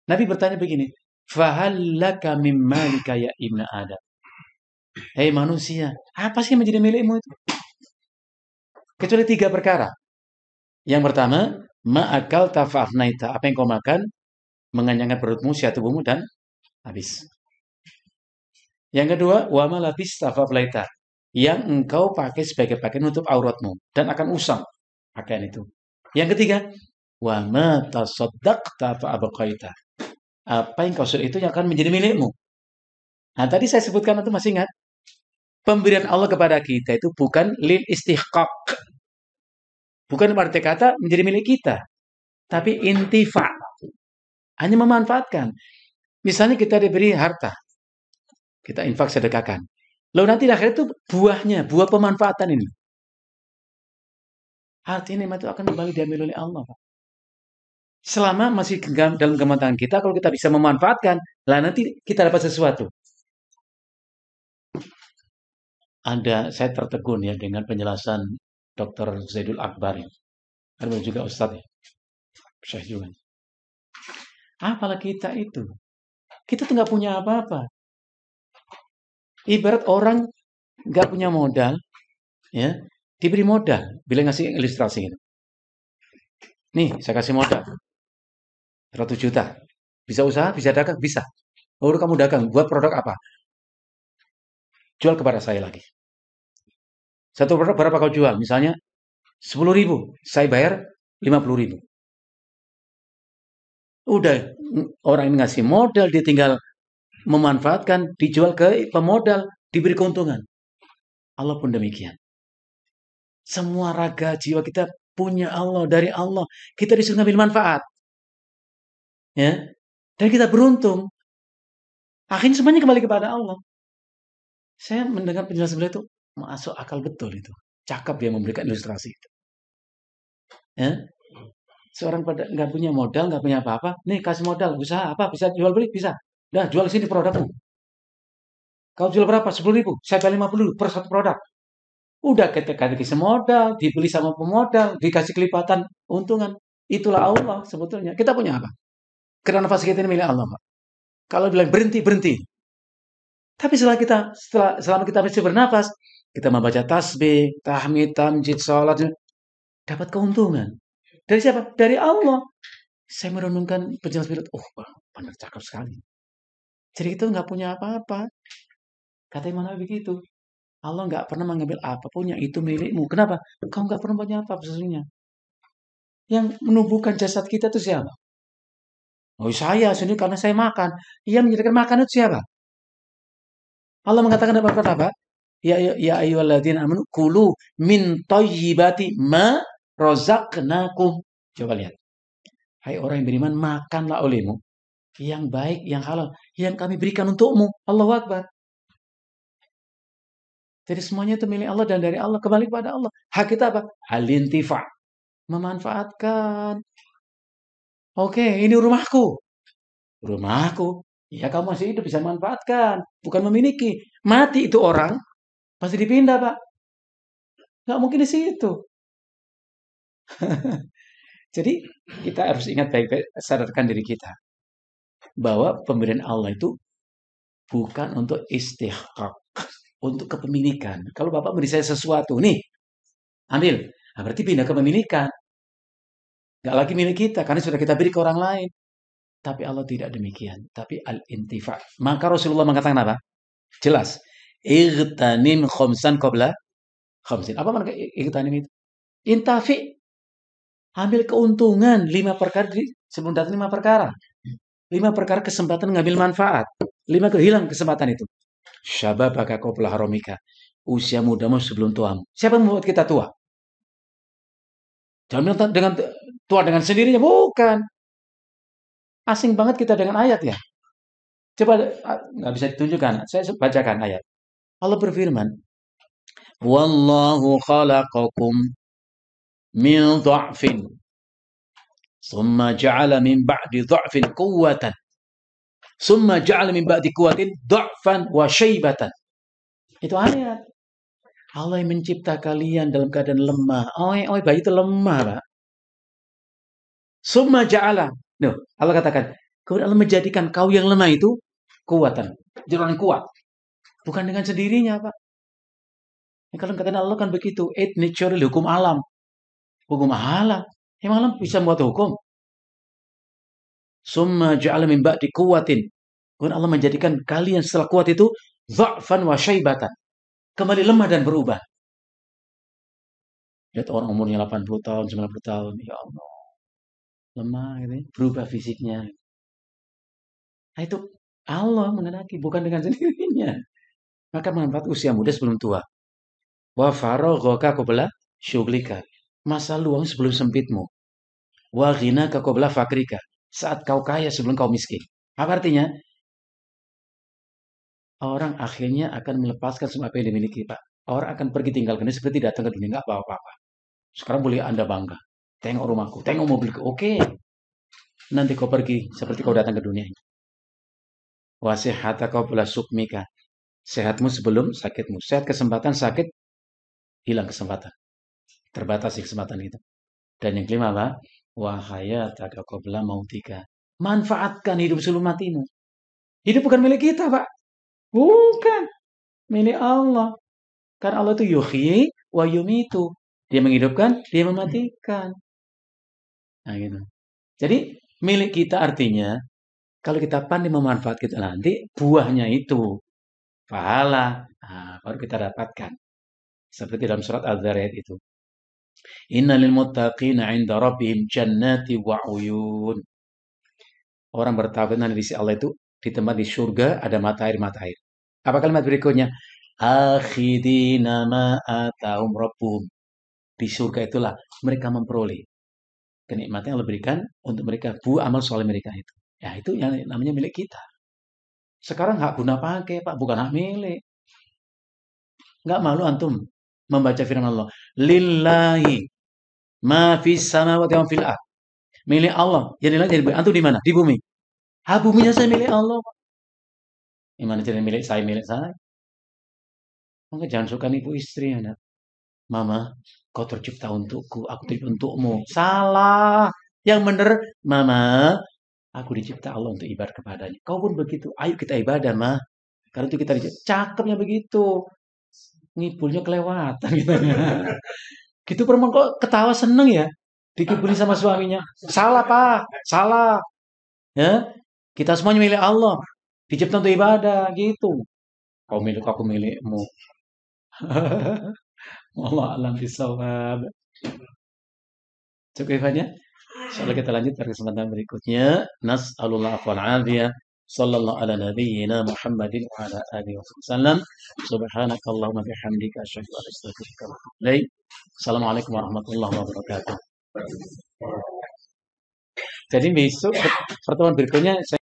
Speaker 2: Nabi bertanya begini, fahallaka mim malika ya ibna Adam. Hei manusia, apa sih yang menjadi milikmu itu? Kecuali 3 perkara. Yang pertama, ma'akal tafa'afnaita. Apa yang kau makan, mengenyangkan perutmu, syahwat tubuhmu, dan habis. Yang kedua, wa ma labis tafa'aflaita. Yang engkau pakai sebagai pakaian untuk auratmu dan akan usang pakaian itu. Yang ketiga, wa ma tasaddaqta fa abqaita. Apa yang kau sudah itu yang akan menjadi milikmu. Nah, tadi saya sebutkan itu masih ingat. pemberian Allah kepada kita itu bukan lil istihqaq. Bukan berarti kata menjadi milik kita. Tapi intifa. Hanya memanfaatkan. Misalnya kita diberi harta. Kita infak sedekahkan. Lalu nanti di akhirat itu buahnya, buah pemanfaatan ini. Artinya nikmat itu akan kembali diambil oleh Allah, Pak. Selama masih dalam genggaman tangan kita, kalau kita bisa memanfaatkan, lah nanti kita dapat sesuatu. Saya tertegun ya dengan penjelasan Dr. Zaidul Akbar. Ada juga Ustadz ya. Syekh juga. Apalah kita itu. Kita tuh nggak punya apa-apa. Ibarat orang nggak punya modal, ya, diberi modal. Bila ngasih ilustrasi gitu. Nih, saya kasih modal 100 juta. Bisa usaha, bisa dagang, bisa. Baru kamu dagang, buat produk apa? Jual kepada saya lagi. Satu produk berapa kau jual? Misalnya 10.000, saya bayar 50.000. Udah, orang ini ngasih modal, dia tinggal memanfaatkan, dijual ke pemodal, diberi keuntungan. Allah pun demikian. Semua raga jiwa kita punya Allah, dari Allah. Kita disuruh ngambil manfaat. Ya, dan kita beruntung. Akhirnya semuanya kembali kepada Allah. Saya mendengar penjelasan beliau itu masuk akal betul itu. Cakap dia memberikan ilustrasi itu. Ya, seorang pada nggak punya modal, nggak punya apa-apa, nih kasih modal, usaha apa, bisa jual beli, bisa. Dah jual sini produkmu. Kau jual berapa? 10.000. Saya bayar 50 per satu produk. Udah kita kasih modal, dibeli sama pemodal, dikasih kelipatan untungan. Itulah Allah sebetulnya. Kita punya apa? Karena nafas kita ini milik Allah, Pak. Kalau bilang berhenti, berhenti. Tapi selama kita masih bernafas, kita membaca tasbih, tahmid, tamjid, salat, dapat keuntungan. Dari siapa? Dari Allah. Saya merenungkan penjelasan beliau. Oh, benar cakep sekali. Jadi kita nggak punya apa-apa. Kata Imam Nawawi begitu. Allah nggak pernah mengambil apapun yang itu milikmu. Kenapa? Kau nggak pernah punya apa sesungguhnya. Yang menumbuhkan jasad kita itu siapa? Oh, saya sendiri karena saya makan. Yang menjadikan makan itu siapa? Allah mengatakan apa? Ya ayyuhalladzina amanu kulu min thayyibati ma razaqnakum. Coba lihat. Hai orang yang beriman, makanlah olehmu yang baik, yang halal, yang kami berikan untukmu. Allahu Akbar. Jadi semuanya itu milik Allah dan dari Allah kembali kepada Allah. Hak kita apa? Al-intifa. Memanfaatkan. Oke, ini rumahku. Rumahku. Ya kamu masih hidup bisa manfaatkan, bukan memiliki. Mati itu orang pasti dipindah, Pak. Nggak mungkin di situ. Jadi kita harus ingat baik-baik, sadarkan diri kita bahwa pemberian Allah itu bukan untuk istihqaq, untuk kepemilikan. Kalau Bapak beri saya sesuatu, nih, ambil. Nah, berarti pindah kepemilikan. Nggak lagi milik kita, karena sudah kita beri ke orang lain. Tapi Allah tidak demikian. Tapi al-intifa. Maka Rasulullah mengatakan apa? Jelas. Igtanim khomsan qabla khamsin. Apa makna igtanim itu? Intafi. Ambil keuntungan 5 perkara sebelum datang 5 perkara. 5 perkara kesempatan ngambil manfaat. 5 hilang kesempatan itu. Syababaka qabla haramika. Usia mudamu sebelum tuamu. Siapa yang membuat kita tua? Jangan dengan tua dengan sendirinya, bukan. Asing banget kita dengan ayat ya. Coba nggak bisa ditunjukkan. Saya bacakan ayat. Allah berfirman, "Wallahu khalaqakum min dha'fin, thumma ja'ala min ba'di dha'fin quwwatan, thumma ja'ala min ba'di quwwatin dha'fan wa syaibatan." Itu ayat. Allah yang mencipta kalian dalam keadaan lemah. Oh, bayi itu lemah, Pak. Summa ja'ala. No, Allah katakan, kemudian Allah menjadikan kau yang lemah itu kuatan. Jadi orang kuat. Bukan dengan sendirinya, Pak. Ya, kalau kata Allah kan begitu. It natural, hukum alam. Hukum alam. Emang alam bisa membuat hukum? Summa ja'ala min ba'di kuwatin. Kemudian Allah menjadikan kalian setelah kuat itu dha'fan wa syaibatan. Kembali lemah dan berubah. Lihat orang umurnya 80 tahun, 90 tahun. Ya Allah. Lemah gitu ya. Berubah fisiknya. Nah itu Allah mengenaki, bukan dengan sendirinya. Maka manfaat usia muda sebelum tua. Wa faraghaka qabla syughlika. Masa luang sebelum sempitmu. Wa ghinaka qabla fakrika. Saat kau kaya sebelum kau miskin. Apa artinya? Orang akhirnya akan melepaskan semua apa yang dimiliki, Pak. Orang akan pergi tinggalkan ini seperti datang ke dunia, nggak apa-apa. Sekarang boleh Anda bangga. Tengok rumahku, tengok mobilku. Oke. Nanti kau pergi seperti kau datang ke dunia ini. Wa sihataka qabla sukmika. Sehatmu sebelum sakitmu. Sehat kesempatan, sakit hilang kesempatan. Terbatas kesempatan itu. Dan yang kelima apa? Wa hayataka qabla mautika. Manfaatkan hidup sebelum matimu. Hidup bukan milik kita, Pak. Bukan. Milik Allah. Karena Allah itu yuhyi wa yumitu. Dia menghidupkan, dia mematikan. Nah gitu. Jadi milik kita artinya kalau kita pandai memanfaatkan kita nanti buahnya itu pahala. Nah, baru kita dapatkan. Seperti dalam surat Az-Zariyat itu. Innalil muttaqina 'inda rabbihim jannati wa 'uyun. Orang bertakwa nanti di sisi Allah itu di tempat di surga ada mata air-mata air. Apa kalimat berikutnya? Akhidina ma atahum rabbuhum. Di surga itulah mereka memperoleh kenikmatan yang Allah berikan untuk mereka buah amal soleh mereka itu. Ya itu yang namanya milik kita. Sekarang hak guna pakai Pak, bukan hak milik. Nggak malu antum membaca firman Allah. Lillahi ma fis samawati wa fil ard. Milik Allah. Jadi antum di mana? Di bumi. Ah, buminya saya milik Allah. Gimana jadi milik saya? Maka jangan suka nipu istri ya. Mama, kau tercipta untukku, aku tercipta untukmu. Salah. Yang benar, Mama, aku dicipta Allah untuk ibadah kepadanya. Kau pun begitu. Ayo kita ibadah, Ma. Karena itu kita dicipta. Cakepnya begitu. Ngibulnya kelewatan. Gitu perempuan kok ketawa seneng ya. Dikibuli sama suaminya. Salah, Pak. Salah. Ya, kita semuanya milik Allah. Dicipta untuk ibadah. Gitu. Kau milik aku milikmu. Allah alam bisawab. Cukup ya. Insyaallah kita lanjut pada kesempatan berikutnya. Nas'alullah wal afiyah. Sallallahu ala nabiyyina Muhammadin wa ala alihi wasallam. Subhanakallahumma bihamdika asyhadu an la ilaha illa anta astaghfiruka wa atubu ilaik. Assalamualaikum warahmatullahi wabarakatuh. Jadi besok pertemuan berikutnya saya